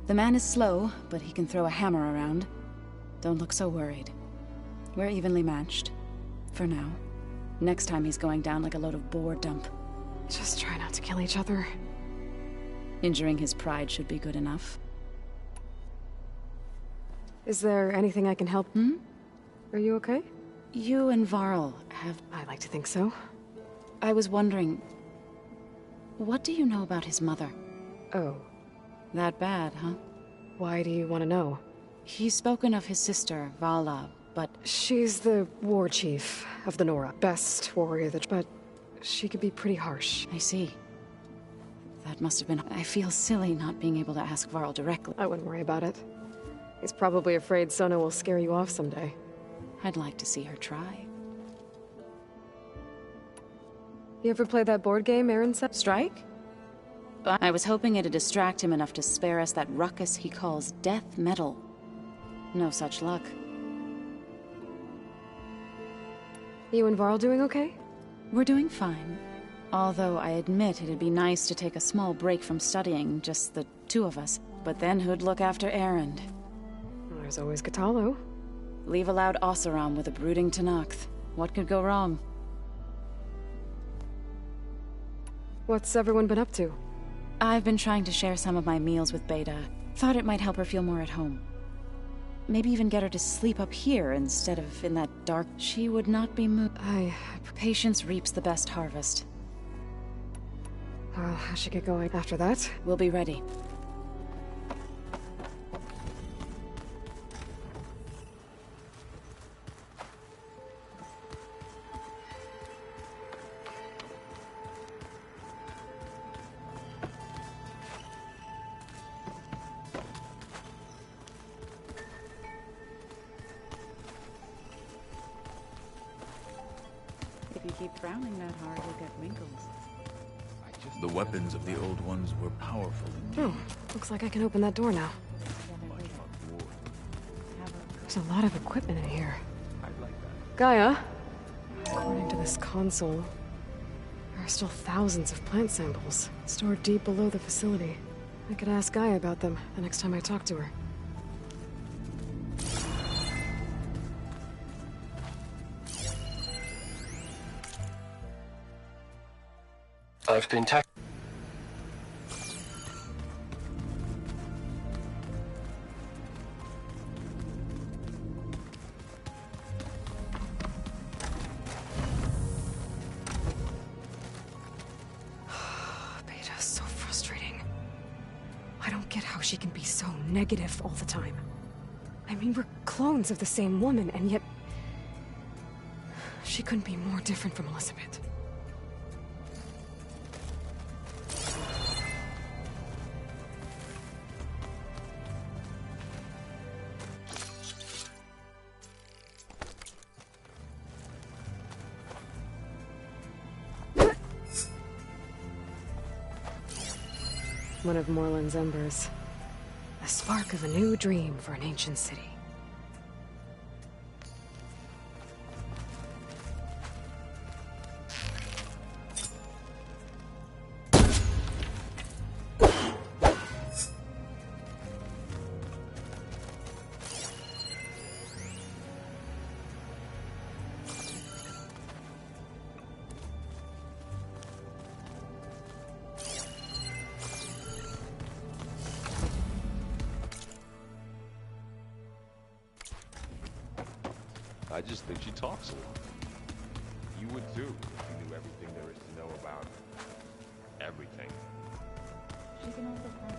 Speaker 9: The man is slow, but he can throw a hammer around. Don't look so worried. We're evenly matched. For now. Next time he's going down like a load of boar dump.
Speaker 1: Just try not to kill each other.
Speaker 9: Injuring his pride should be good enough.
Speaker 1: Is there anything I can help? Are you okay?
Speaker 9: You and Varl have...
Speaker 1: I like to think so.
Speaker 9: I was wondering... What do you know about his mother?
Speaker 1: Oh.
Speaker 9: That bad, huh?
Speaker 1: Why do you want to know?
Speaker 9: He's spoken of his sister, Vala, but...
Speaker 1: She's the war chief of the Nora. Best warrior but she could be pretty harsh.
Speaker 9: I see. That must have been... I feel silly not being able to ask Varl directly.
Speaker 1: I wouldn't worry about it. He's probably afraid Sona will scare you off someday.
Speaker 9: I'd like to see her try.
Speaker 1: You ever play that board game Aaron said?
Speaker 9: Strike? I was hoping it'd distract him enough to spare us that ruckus he calls death metal. No such luck.
Speaker 1: You and Varl doing okay?
Speaker 9: We're doing fine. Although I admit it'd be nice to take a small break from studying, just the two of us. But then who'd look after Erend?
Speaker 1: There's always Katalo.
Speaker 9: Leave a loud Oseram with a brooding Tenakth. What could go wrong?
Speaker 1: What's everyone been up to?
Speaker 9: I've been trying to share some of my meals with Beta. Thought it might help her feel more at home. Maybe even get her to sleep up here instead of in that dark... She would not be moved. Patience reaps the best harvest.
Speaker 1: Well, I should get going. After that,
Speaker 9: we'll be ready. If you keep frowning that hard, you'll get wrinkles.
Speaker 8: The weapons of the Old Ones were powerful indeed.
Speaker 1: oh, looks like I can open that door now. There's a lot of equipment in here.
Speaker 5: I'd like that.
Speaker 1: Gaia, according to this console, there are still thousands of plant samples stored deep below the facility. I could ask Gaia about them the next time I talk to her.
Speaker 5: I've been
Speaker 1: Beta's so frustrating. I don't get how she can be so negative all the time. I mean, we're clones of the same woman, and yet she couldn't be more different from Elizabeth. One of Morland's embers. The spark of a new dream for an ancient city.
Speaker 2: I just think she talks a lot.
Speaker 5: You would too if you knew everything there is to know about everything.
Speaker 9: She can also find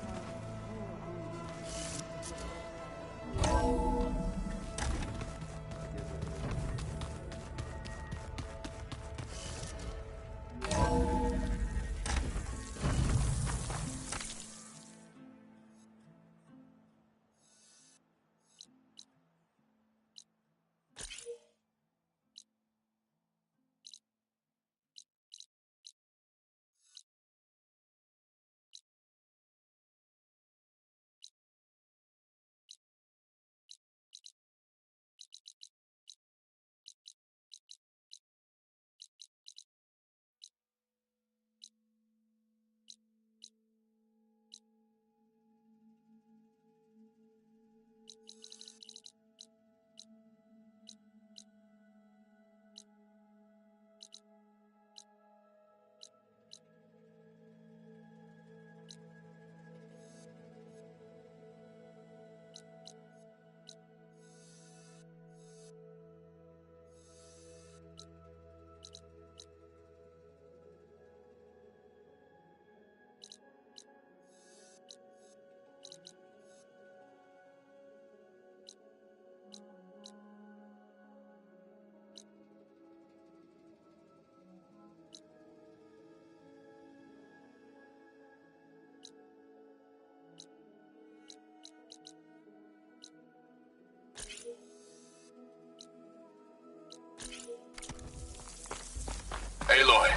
Speaker 10: Aloy,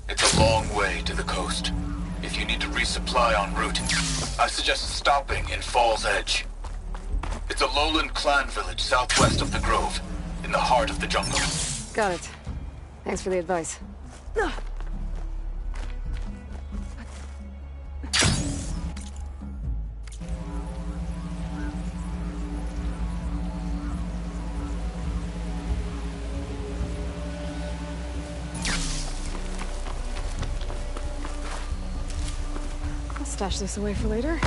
Speaker 10: it's a long way to the coast. If you need to resupply en route, I suggest stopping in Fall's Edge. It's a lowland clan village southwest of the Grove, in the heart of the jungle.
Speaker 1: Got it. Thanks for the advice. I'll stash this away for later.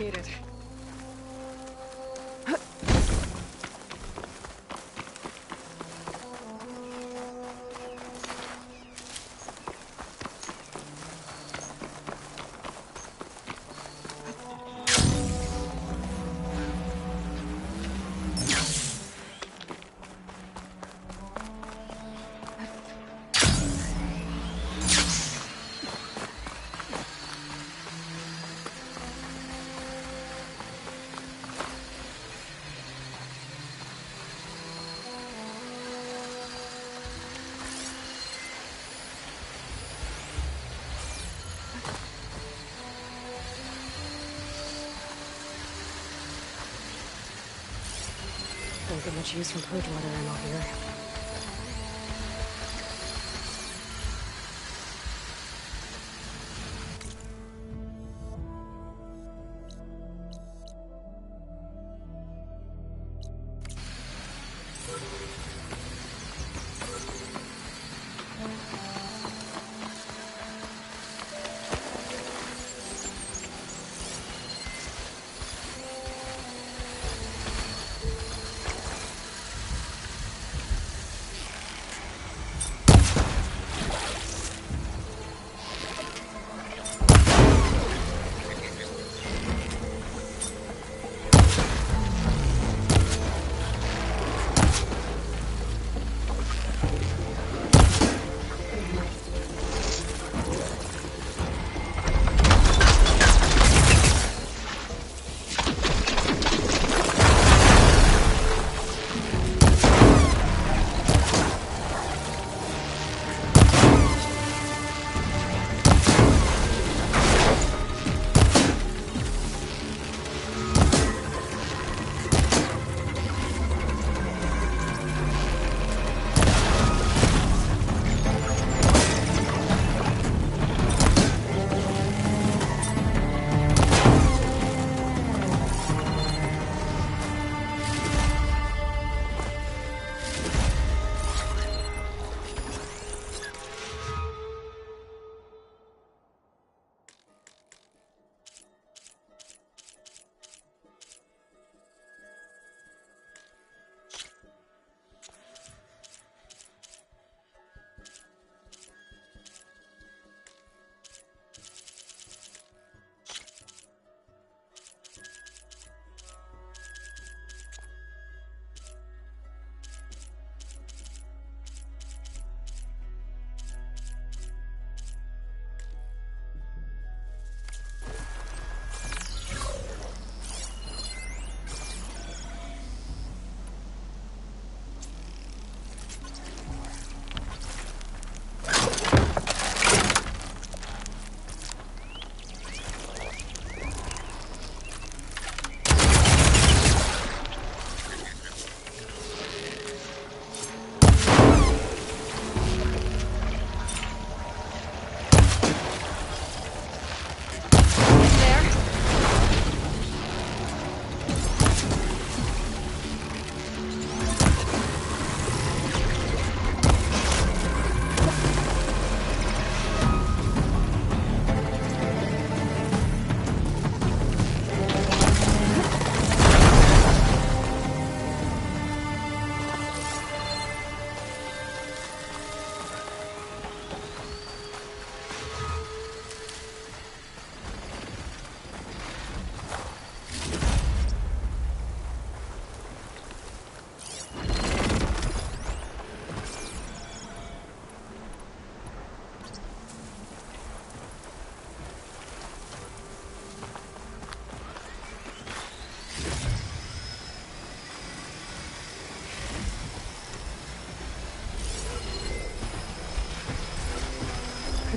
Speaker 1: needed. Don't get much use from purge water ammo here.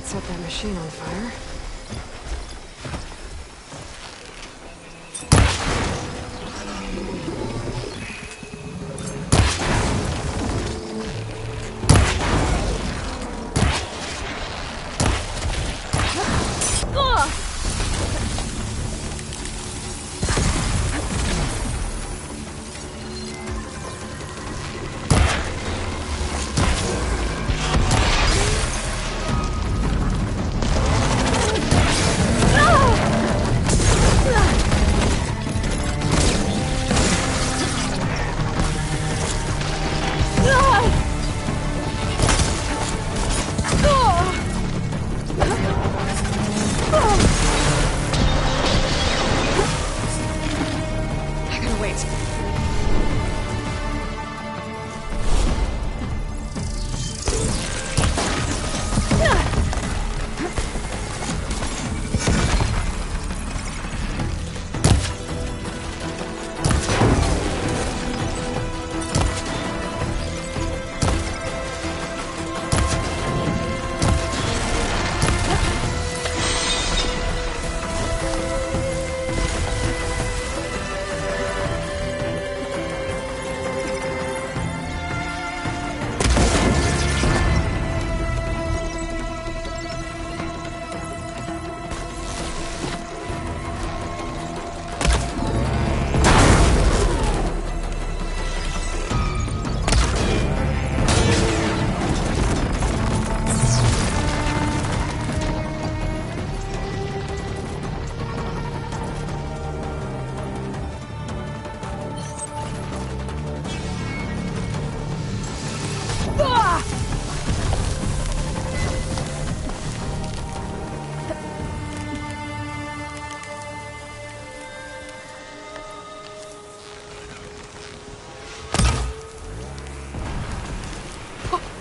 Speaker 1: Set that machine on fire. it!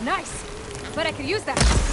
Speaker 1: Nice! But I could use that.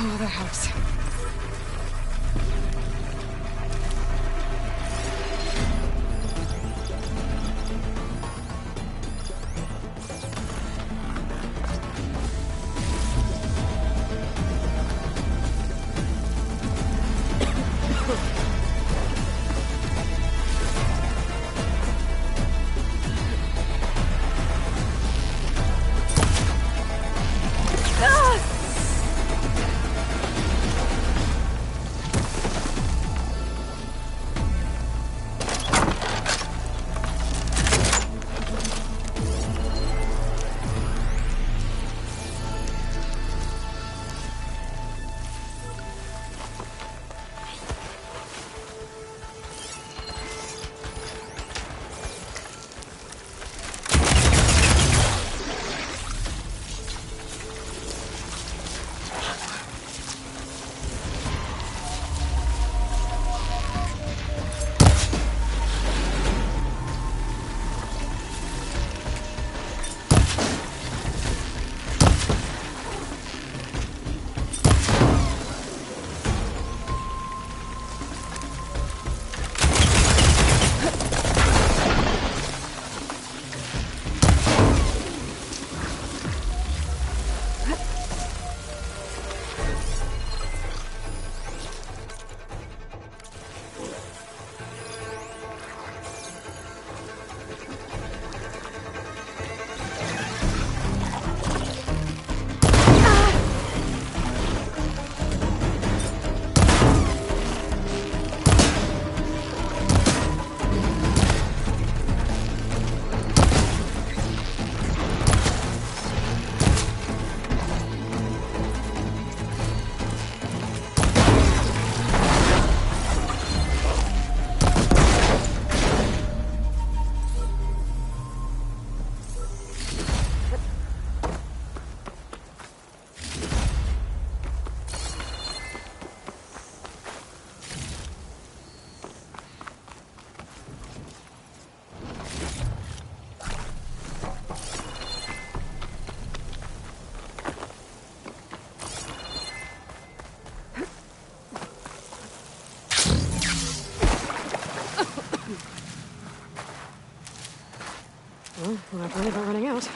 Speaker 1: Oh, that helps. Well, we're not worried about running out.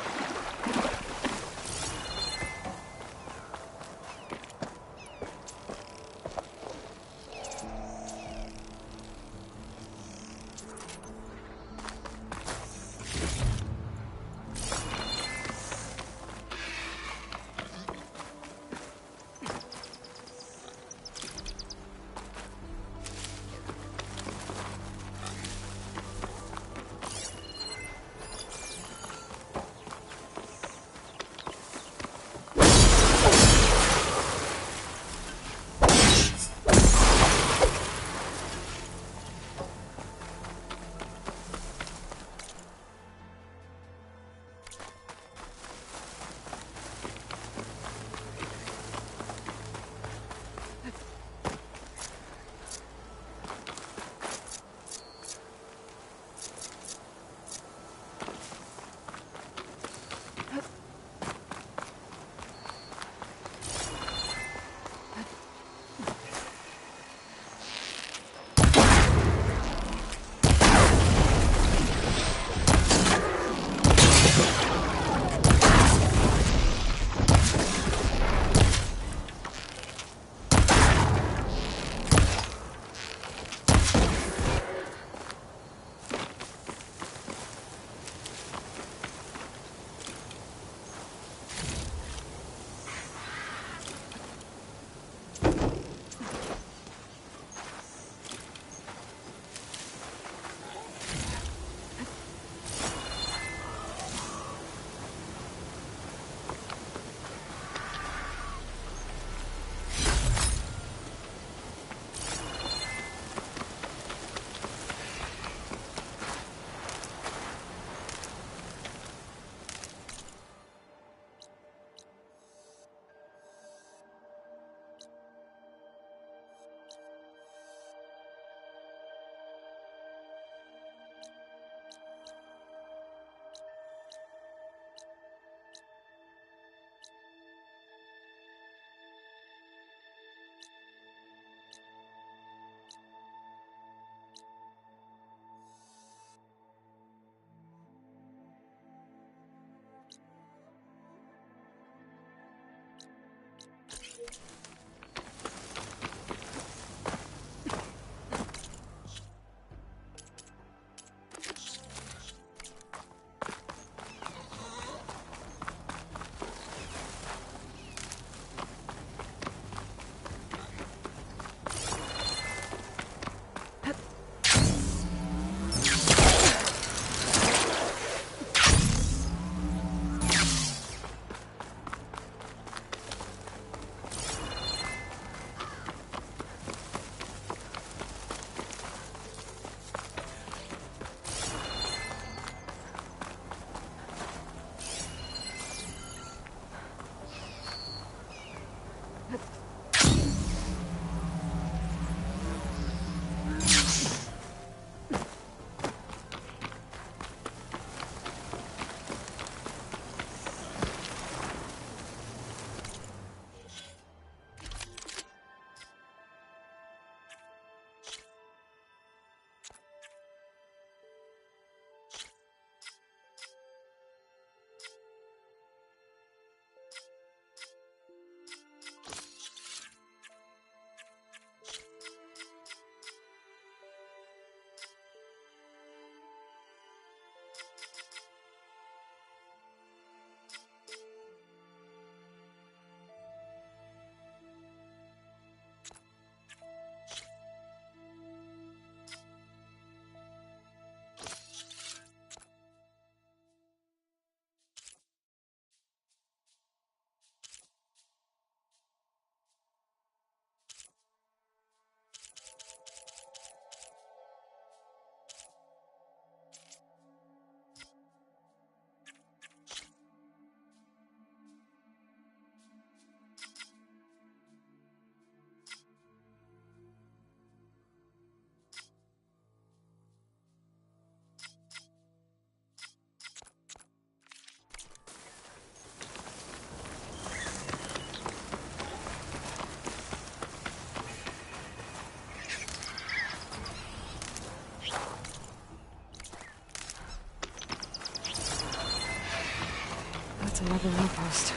Speaker 1: a rebel outpost.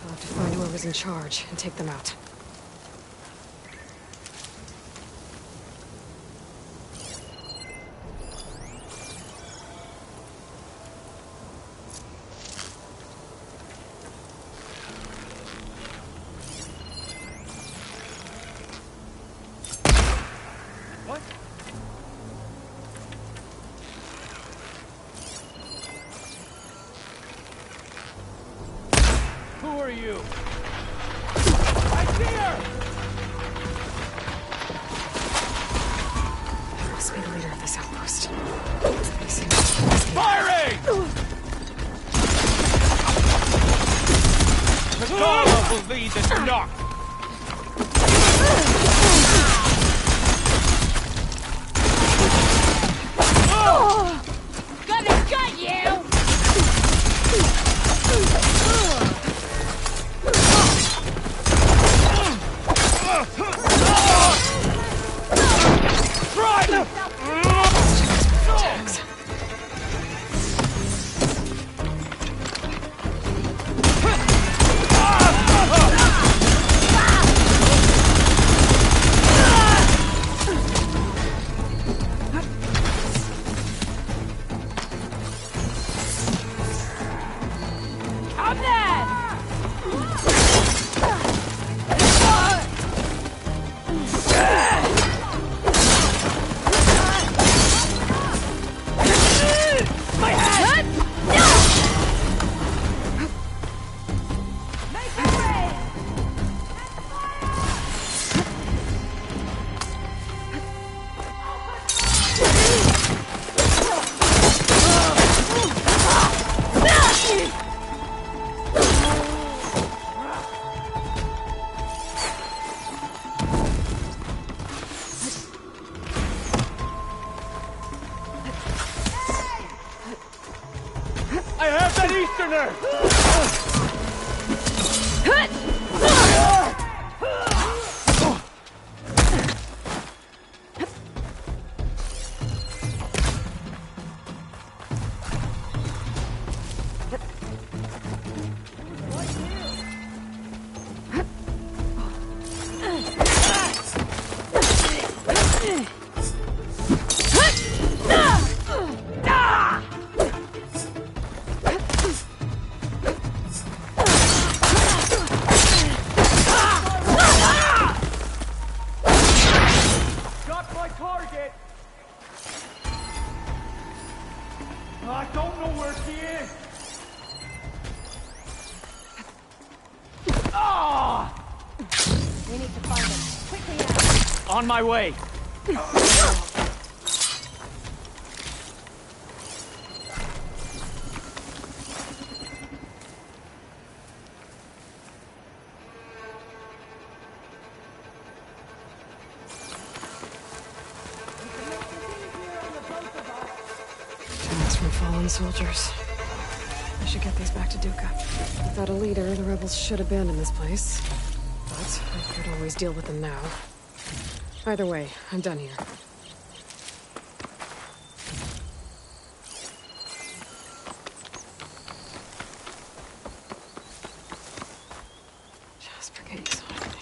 Speaker 1: I'll have to find whoever's in charge and take them out.
Speaker 11: Who are you? I see her!
Speaker 1: He must be the leader of this outpost.
Speaker 11: Firing! Magala will lead the knock.
Speaker 12: Gonna gut you!
Speaker 11: I have that Easterner! I don't know where she is! Ah!
Speaker 12: We need to find them. Quickly now.
Speaker 11: On my way!
Speaker 1: From fallen soldiers. I should get these back to Duca. Without a leader, the rebels should abandon this place. But I could always deal with them now. Either way, I'm done here. Just forget you saw anything.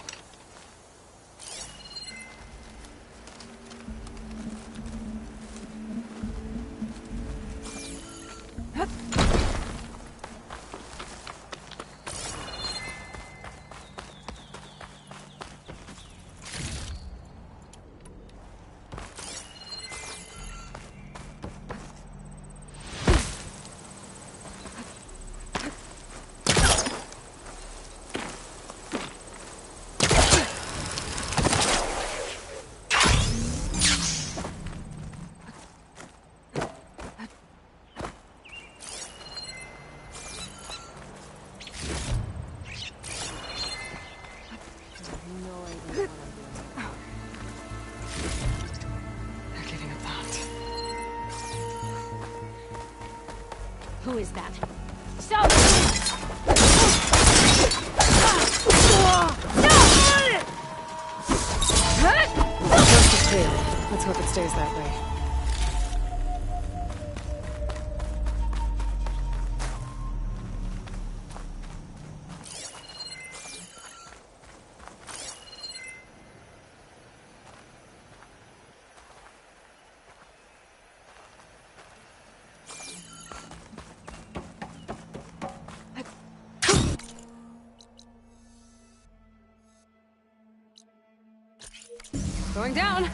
Speaker 12: Who is that? So!
Speaker 1: Coast is clear. Let's hope it stays that way. Going down.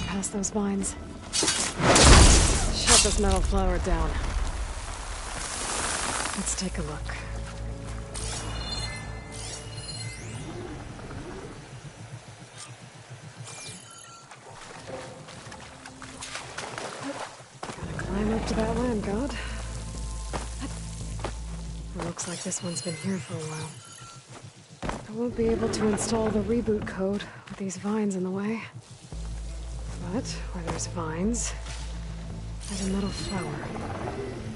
Speaker 1: Past those vines. Shut this metal flower down. Let's take a look. Gotta climb up to that land god. Looks like this one's been here for a while. I won't be able to install the reboot code with these vines in the way. But where there's vines, there's a metal flower.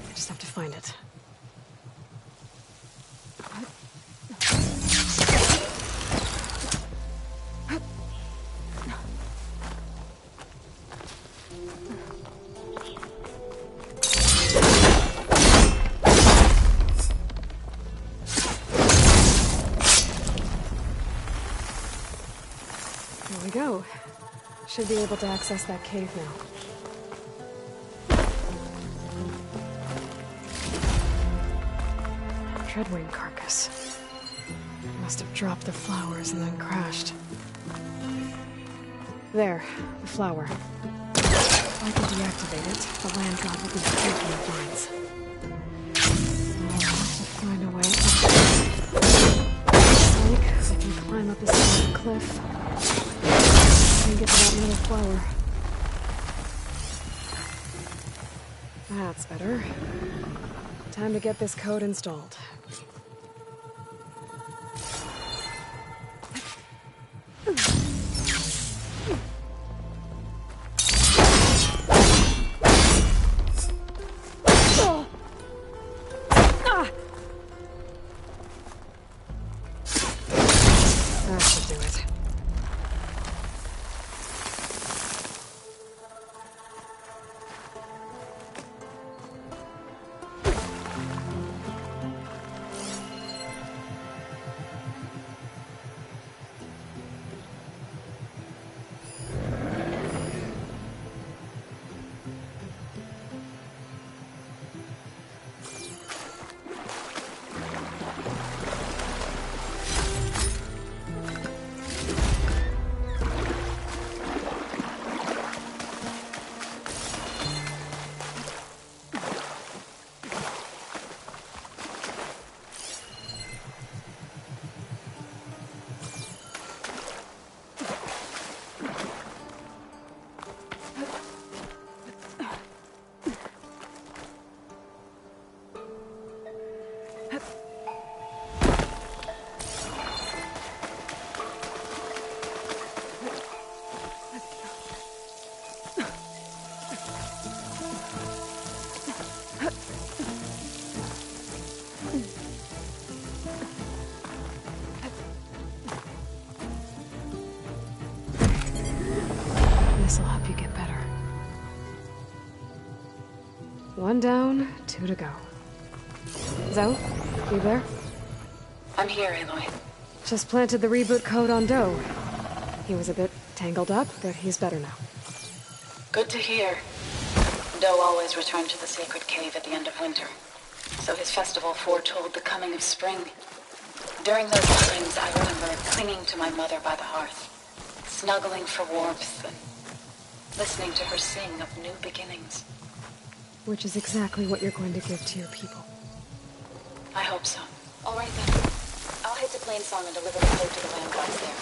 Speaker 1: I just have to find it. There we go. Should be able to access that cave now. Treadwing carcass. Must have dropped the flowers and then crashed. There, the flower. If I can deactivate it, the land god will be free from the vines. I'll have to find a way up. Looks like I can climb up this side of the cliff. And get to that metal flower. That's better. Time to get this code installed. That should do it. This'll help you get better. One down, 2 to go. Zoe, you there?
Speaker 6: I'm here, Aloy.
Speaker 1: Just planted the reboot code on Doe. He was a bit tangled up, but he's better now.
Speaker 6: Good to hear. Doe always returned to the sacred cave at the end of winter, so his festival foretold the coming of spring. During those times, I remember clinging to my mother by the hearth, snuggling for warmth, and listening to her sing of new beginnings.
Speaker 1: Which is exactly what you're going to give to your people.
Speaker 6: I hope so. All right then. I'll head to Plainsong and deliver the code to the land gods there.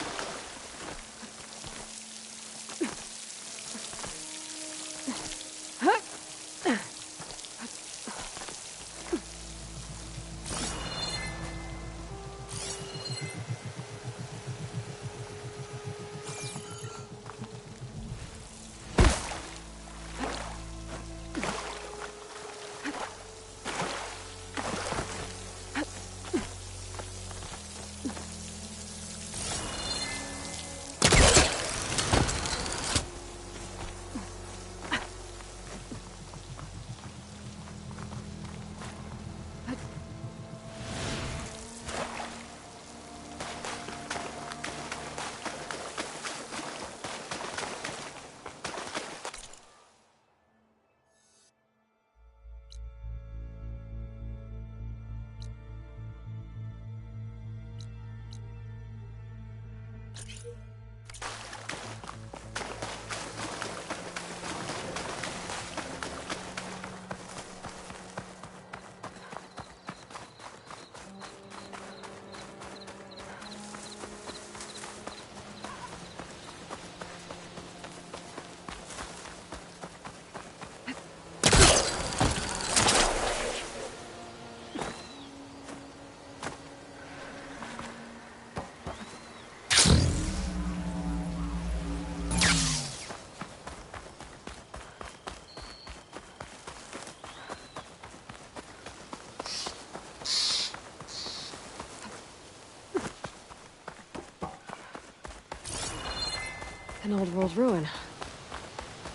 Speaker 1: An old world ruin.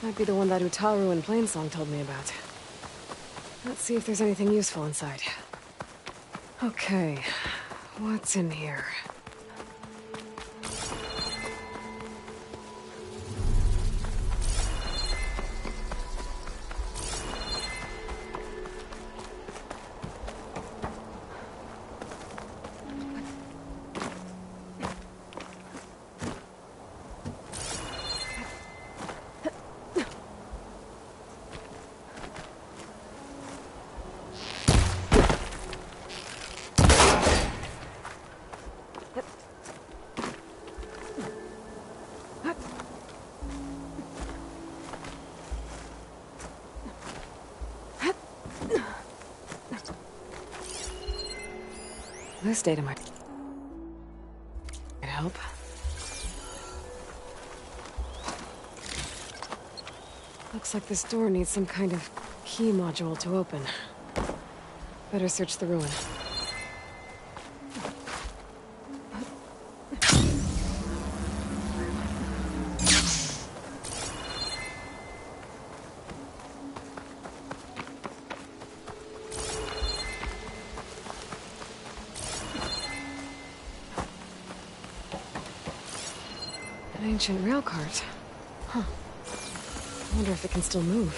Speaker 1: Might be the one that Utaru in Plainsong told me about. Let's see if there's anything useful inside. Okay, what's in here? This data might help. Looks like this door needs some kind of key module to open. Better search the ruin. An ancient rail cart. Huh. I wonder if it can still move.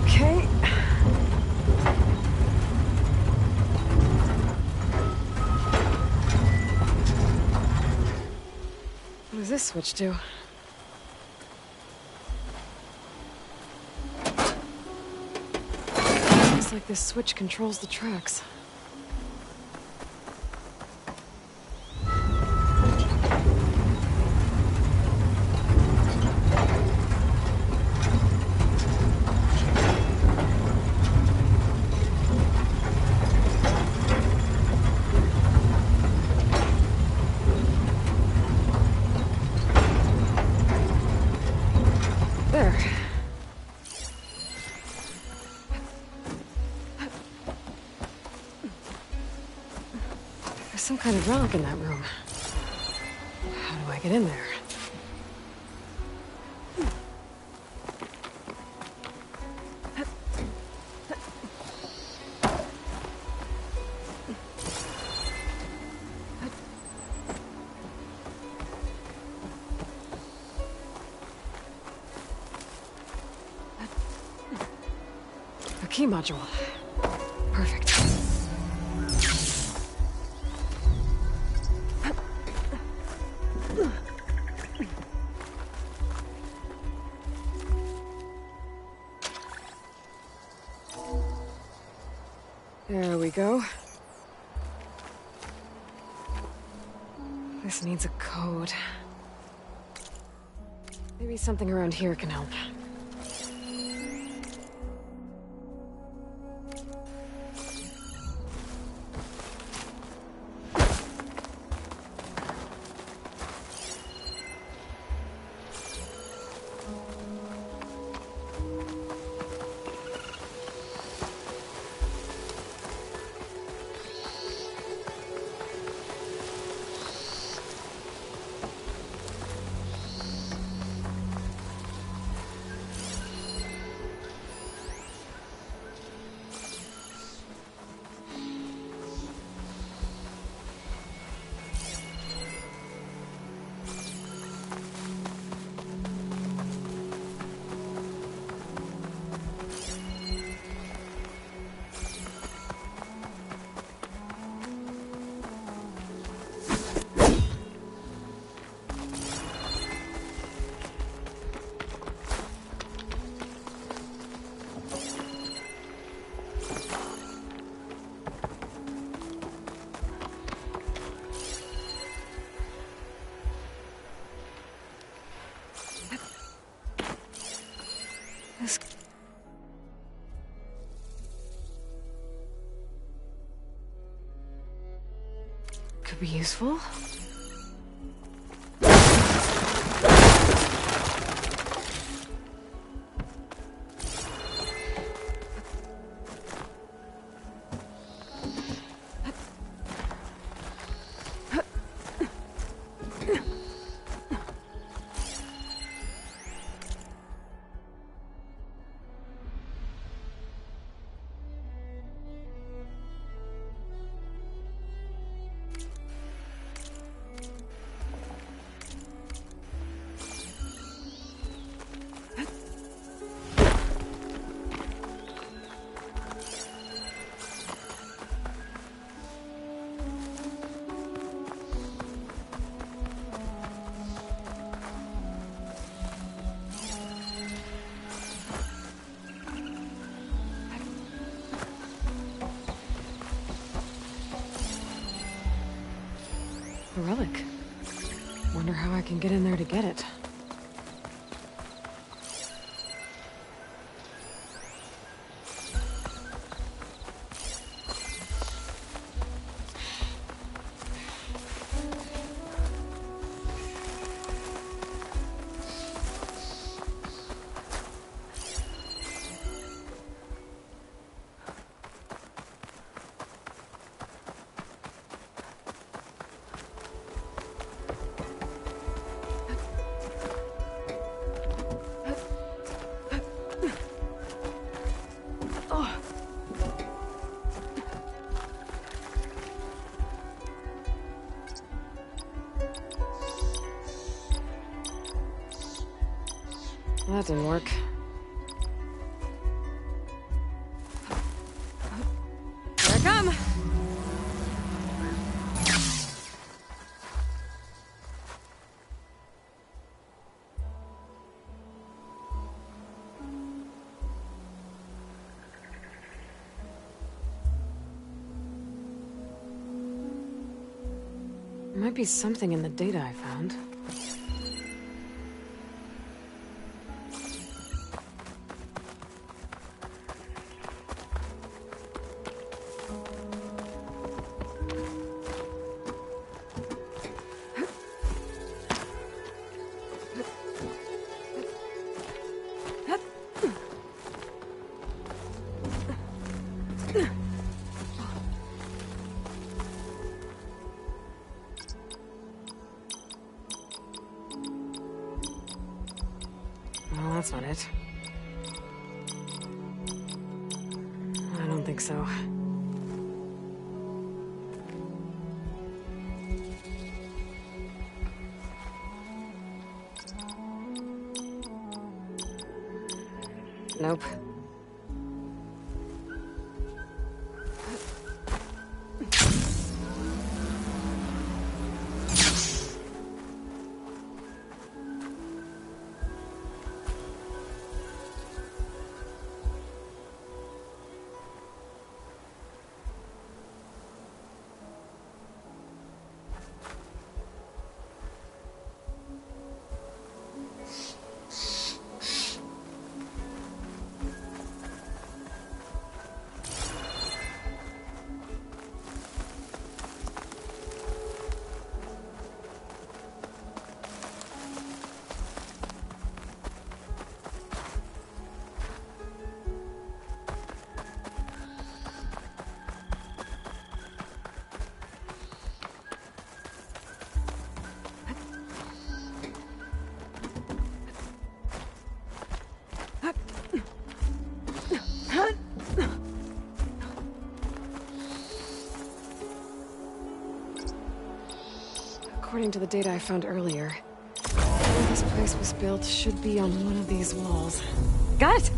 Speaker 1: Okay. What does this switch do? Looks like this switch controls the tracks. There. There's some kind of relic in that room. How do I get in there? A key module. Perfect. There we go. This needs a code. Maybe something around here can help. This could be useful. The relic. Wonder how I can get in there to get it. That didn't work. Here I come! There might be something in the data I found. Well, that's not it. I don't think so. Nope. According to the data I found earlier, where this place was built should be on one of these walls. Got it!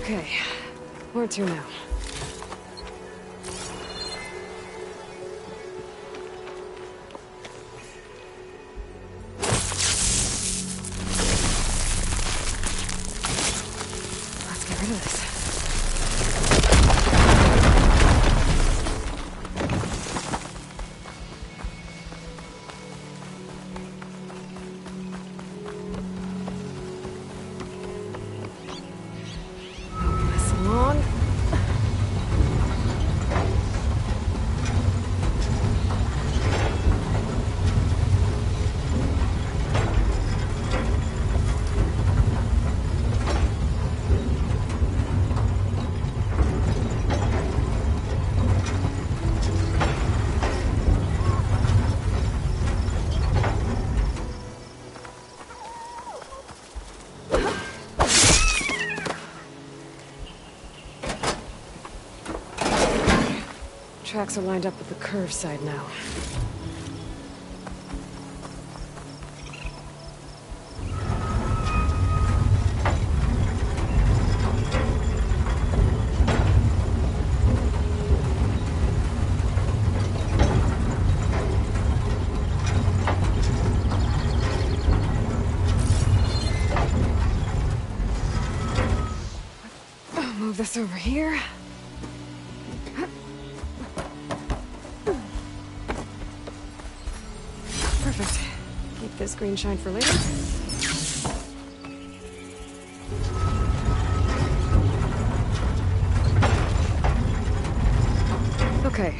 Speaker 1: Okay, where to now? Let's get rid of this. Tracks are lined up with the curve side now. I'll move this over here. Perfect. Keep this green shine for later. Okay.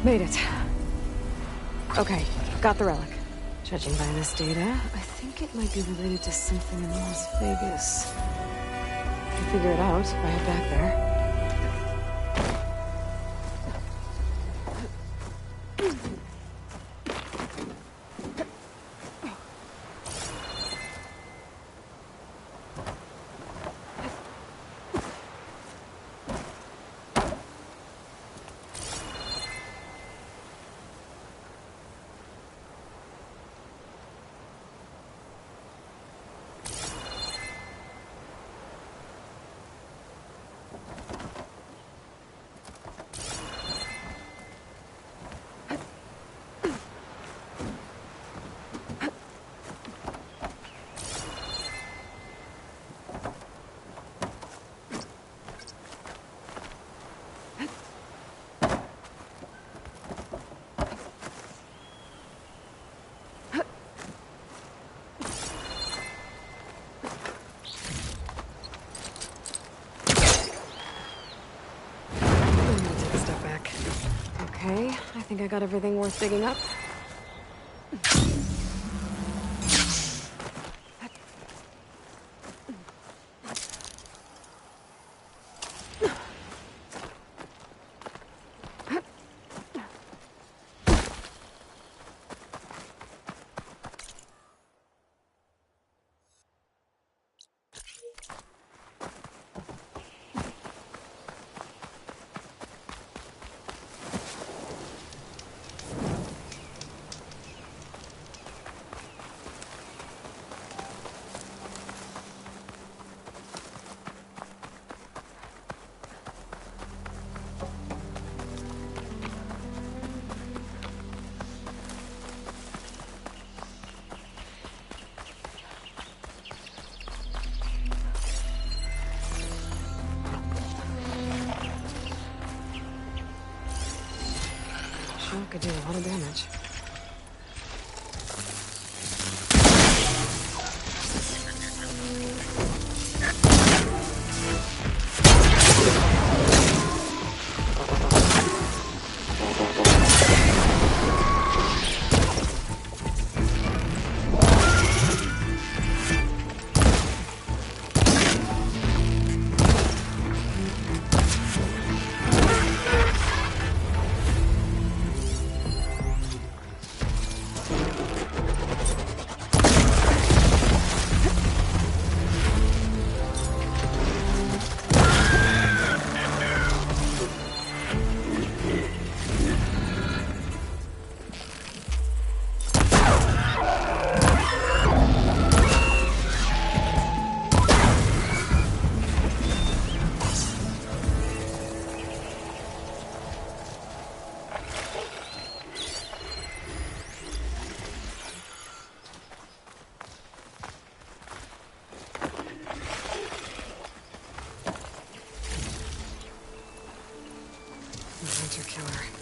Speaker 1: Made it. Okay, got the relic. Judging by this data, I think it might be related to something in Las Vegas. I can figure it out if I head back there. Okay, I think I got everything worth digging up. Sure could do a lot of damage. Hunter killer.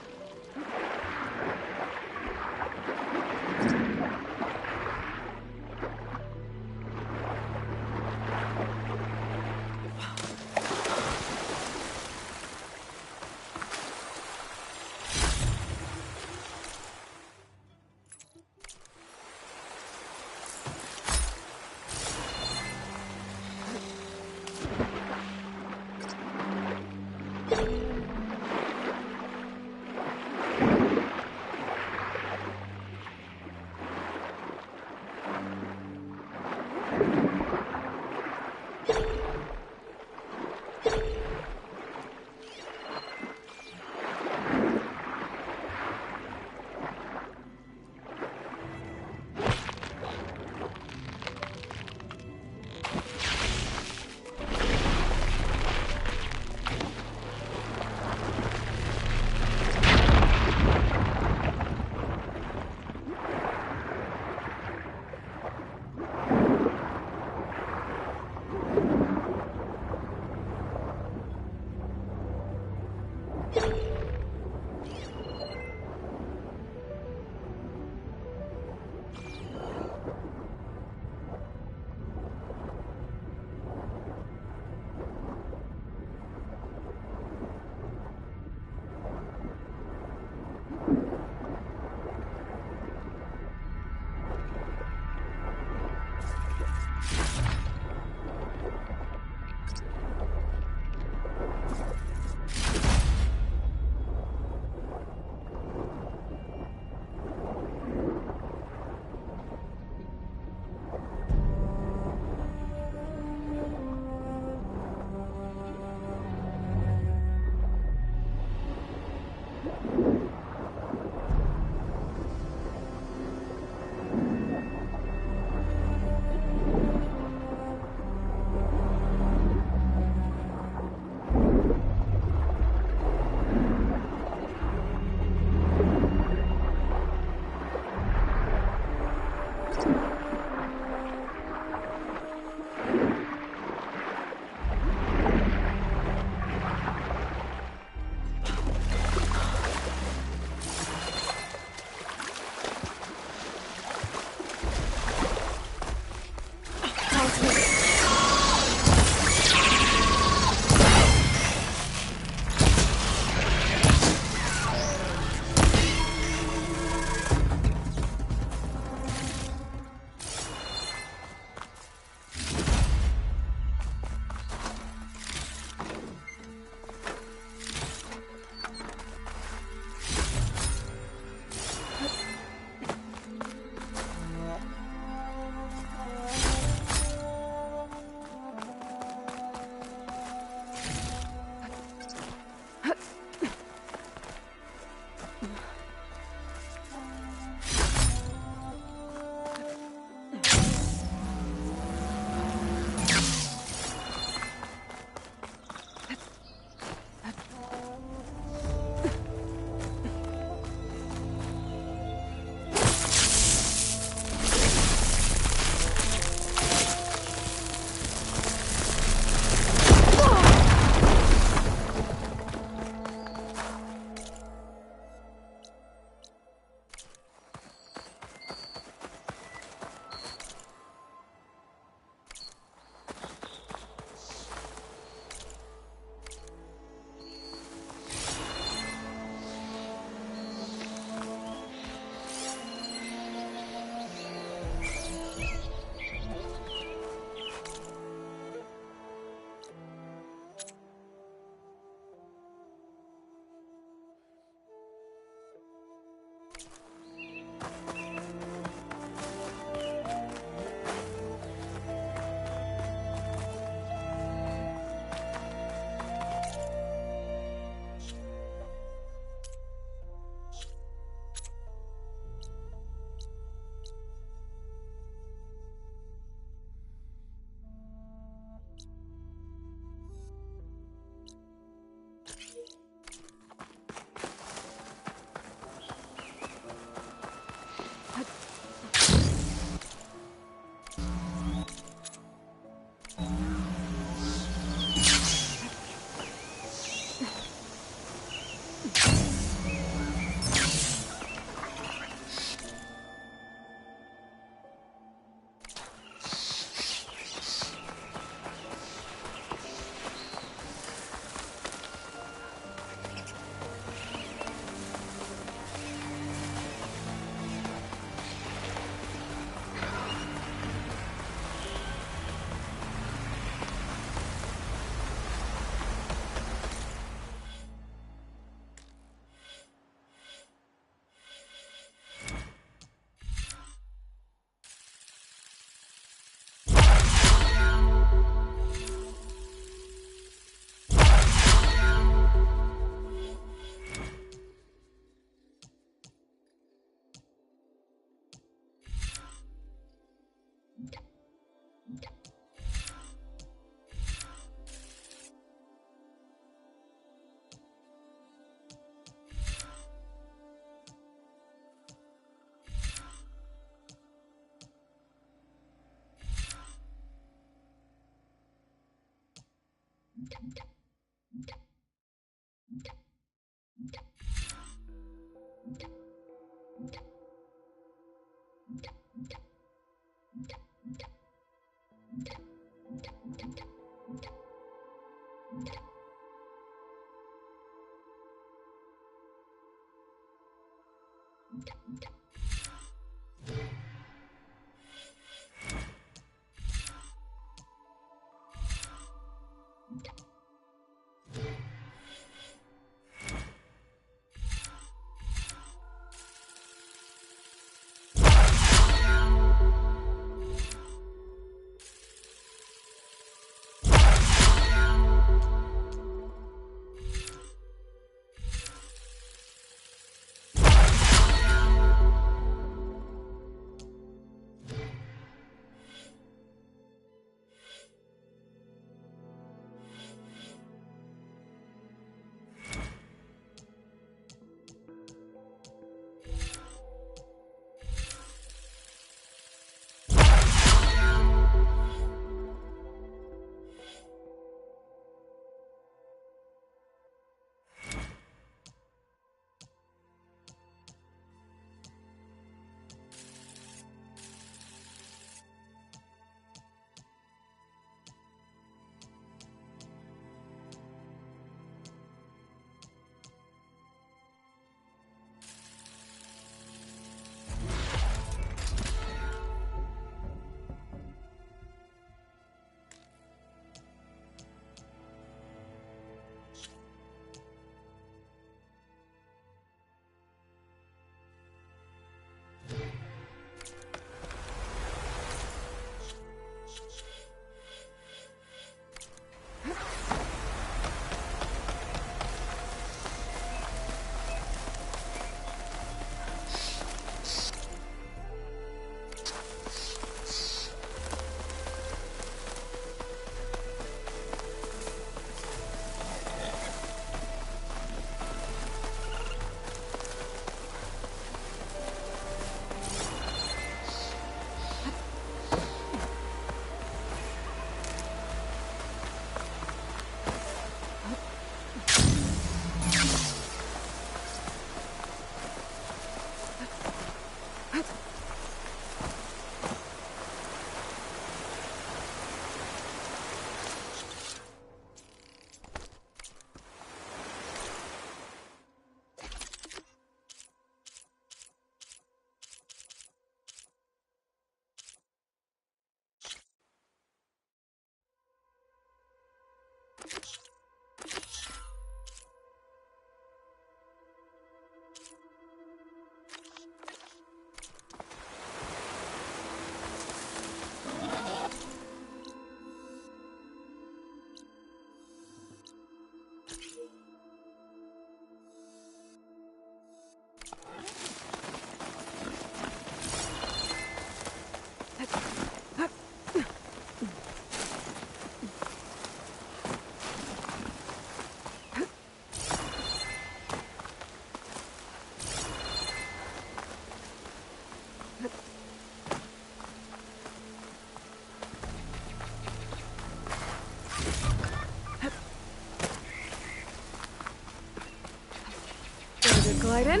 Speaker 1: Glide in.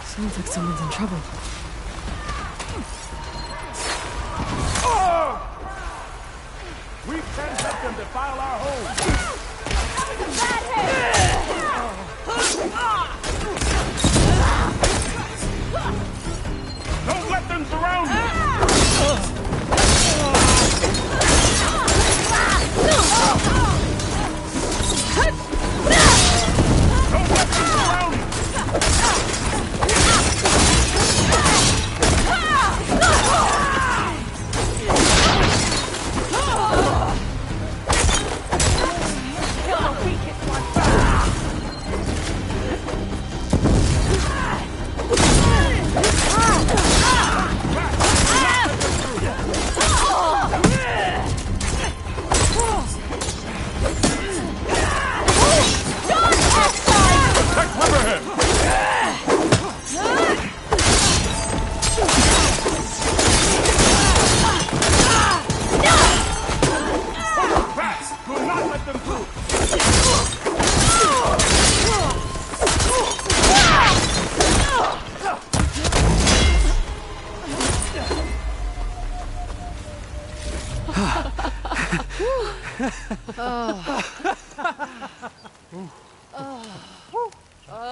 Speaker 1: Sounds like someone's in trouble.
Speaker 11: We can't let them defile our home! Don't let them surround you!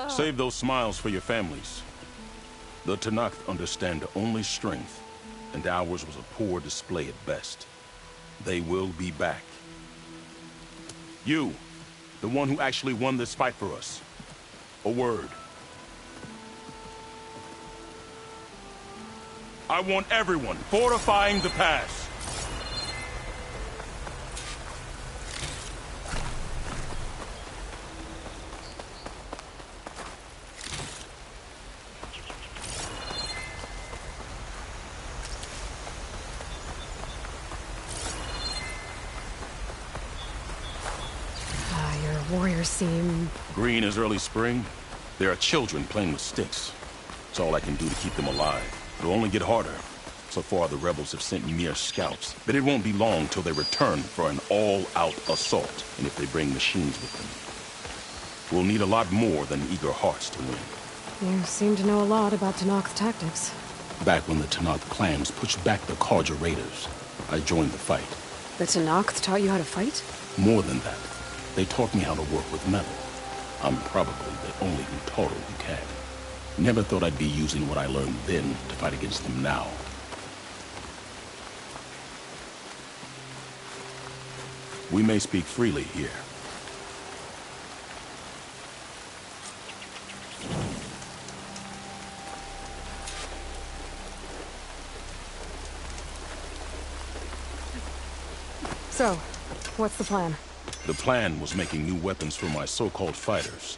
Speaker 11: Save those smiles for your families. The Tanakh understand only strength, and ours was a poor display at best. They will be back. You, the one who actually won this fight for us. A word. I want everyone fortifying the pass.
Speaker 1: Your warriors seem...
Speaker 11: Green is early spring. There are children playing with sticks. It's all I can do to keep them alive. It'll only get harder. So far, the rebels have sent mere scouts, but it won't be long till they return for an all-out assault, and if they bring machines with them. We'll need a lot more than eager hearts to win.
Speaker 1: You seem to know a lot about Tanakh's tactics.
Speaker 11: Back when the Tanakh clans pushed back the Karja raiders, I joined the fight.
Speaker 1: The Tanakh taught you how to fight?
Speaker 11: More than that, they taught me how to work with metal. I'm probably the only Utaru who can. Never thought I'd be using what I learned then to fight against them now. We may speak freely here.
Speaker 1: So, what's the plan?
Speaker 11: The plan was making new weapons for my so-called fighters.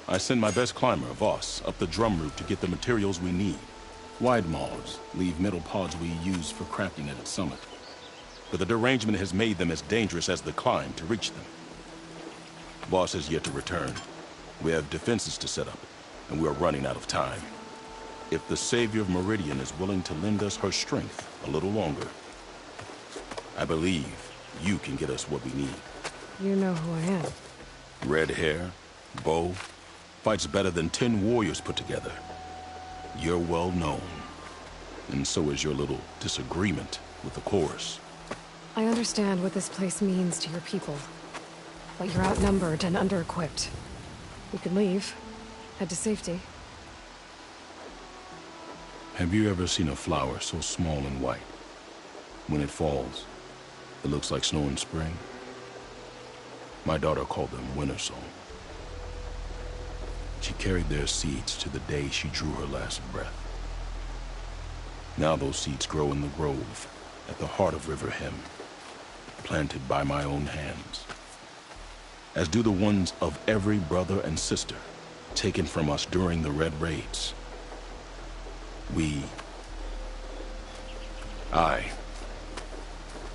Speaker 11: I send my best climber, Voss, up the drum route to get the materials we need. Wide maws leave metal pods we use for crafting at its summit. But the derangement has made them as dangerous as the climb to reach them. Voss has yet to return. We have defenses to set up, and we are running out of time. If the Savior of Meridian is willing to lend us her strength a little longer, I believe you can get us what we need.
Speaker 1: You know who I am.
Speaker 11: Red hair, bow, fights better than 10 warriors put together. You're well known. And so is your little disagreement with the chorus.
Speaker 1: I understand what this place means to your people. But you're outnumbered and under-equipped. You could leave. Head to safety.
Speaker 11: Have you ever seen a flower so small and white? When it falls, it looks like snow in spring. My daughter called them winter song. She carried their seeds to the day she drew her last breath. Now those seeds grow in the grove at the heart of River Hem, planted by my own hands, as do the ones of every brother and sister taken from us during the Red Raids. I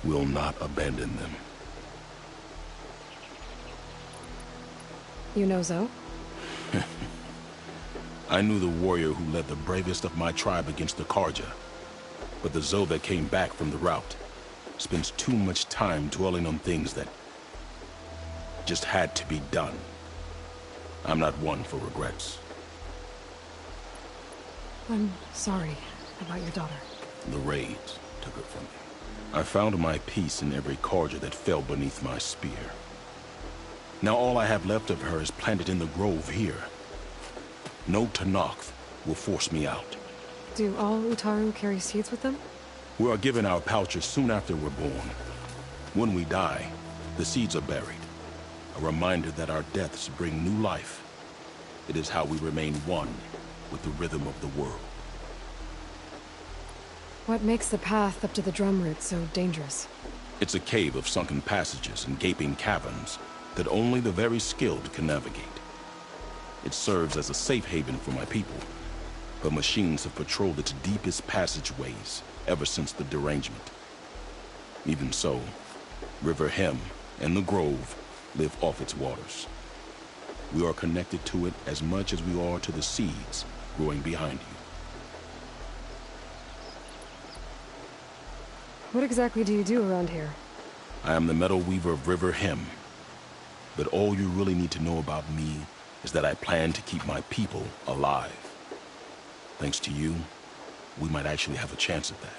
Speaker 11: will not abandon them.
Speaker 1: You know Zoe?
Speaker 11: I knew the warrior who led the bravest of my tribe against the Karja, but the Zoe that came back from the rout spends too much time dwelling on things that just had to be done. I'm not one for regrets.
Speaker 1: I'm sorry about your daughter.
Speaker 11: The raids took her from me. I found my peace in every Karja that fell beneath my spear. Now all I have left of her is planted in the grove here. No Tanakh will force me out.
Speaker 1: Do all Utaru carry seeds with them?
Speaker 11: We are given our pouches soon after we're born. When we die, the seeds are buried. A reminder that our deaths bring new life. It is how we remain one with the rhythm of the world.
Speaker 1: What makes the path up to the drum route so dangerous?
Speaker 11: It's a cave of sunken passages and gaping caverns that only the very skilled can navigate. It serves as a safe haven for my people, but machines have patrolled its deepest passageways ever since the derangement. Even so, River Hem and the Grove live off its waters. We are connected to it as much as we are to the seeds growing behind you.
Speaker 1: What exactly do you do around here?
Speaker 11: I am the metal weaver of River Hem. But all you really need to know about me is that I plan to keep my people alive. Thanks to you, we might actually have a chance at that.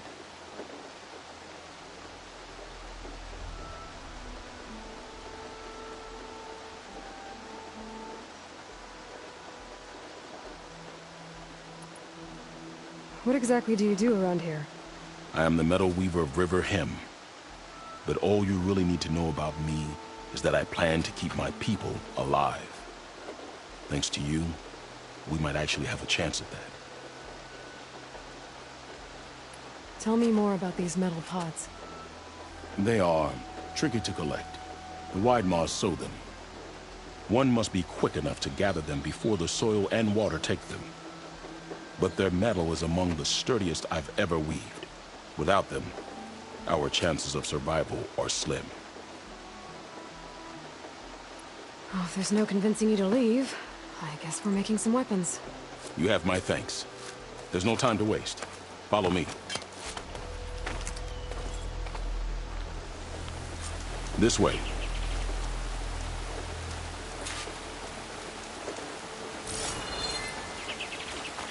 Speaker 1: What exactly do you do around here?
Speaker 11: I am the Metal Weaver of River Hem. But all you really need to know about me is that I plan to keep my people alive. Thanks to you, we might actually have a chance at that.
Speaker 1: Tell me more about these metal pods.
Speaker 11: They are tricky to collect. The Widemaws sow them. One must be quick enough to gather them before the soil and water take them. But their metal is among the sturdiest I've ever weaved. Without them, our chances of survival are slim.
Speaker 1: Oh, if there's no convincing you to leave, I guess we're making some weapons.
Speaker 11: You have my thanks. There's no time to waste. Follow me. This way.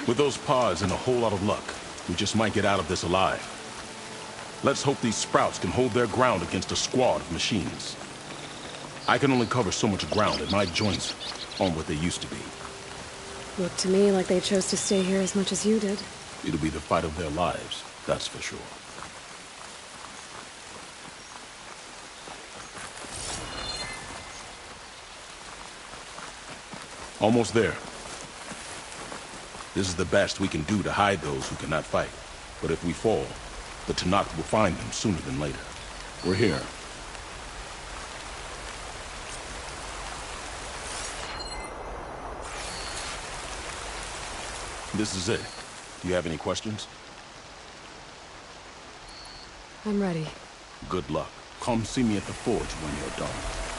Speaker 11: With those pods and a whole lot of luck, we just might get out of this alive. Let's hope these sprouts can hold their ground against a squad of machines. I can only cover so much ground, and my joints aren't what they used to be.
Speaker 1: Looked to me like they chose to stay here as much as you did.
Speaker 11: It'll be the fight of their lives, that's for sure. Almost there. This is the best we can do to hide those who cannot fight. But if we fall, the Tanakh will find them sooner than later. We're here. This is it. Do you have any questions?
Speaker 1: I'm ready.
Speaker 11: Good luck. Come see me at the forge when you're done.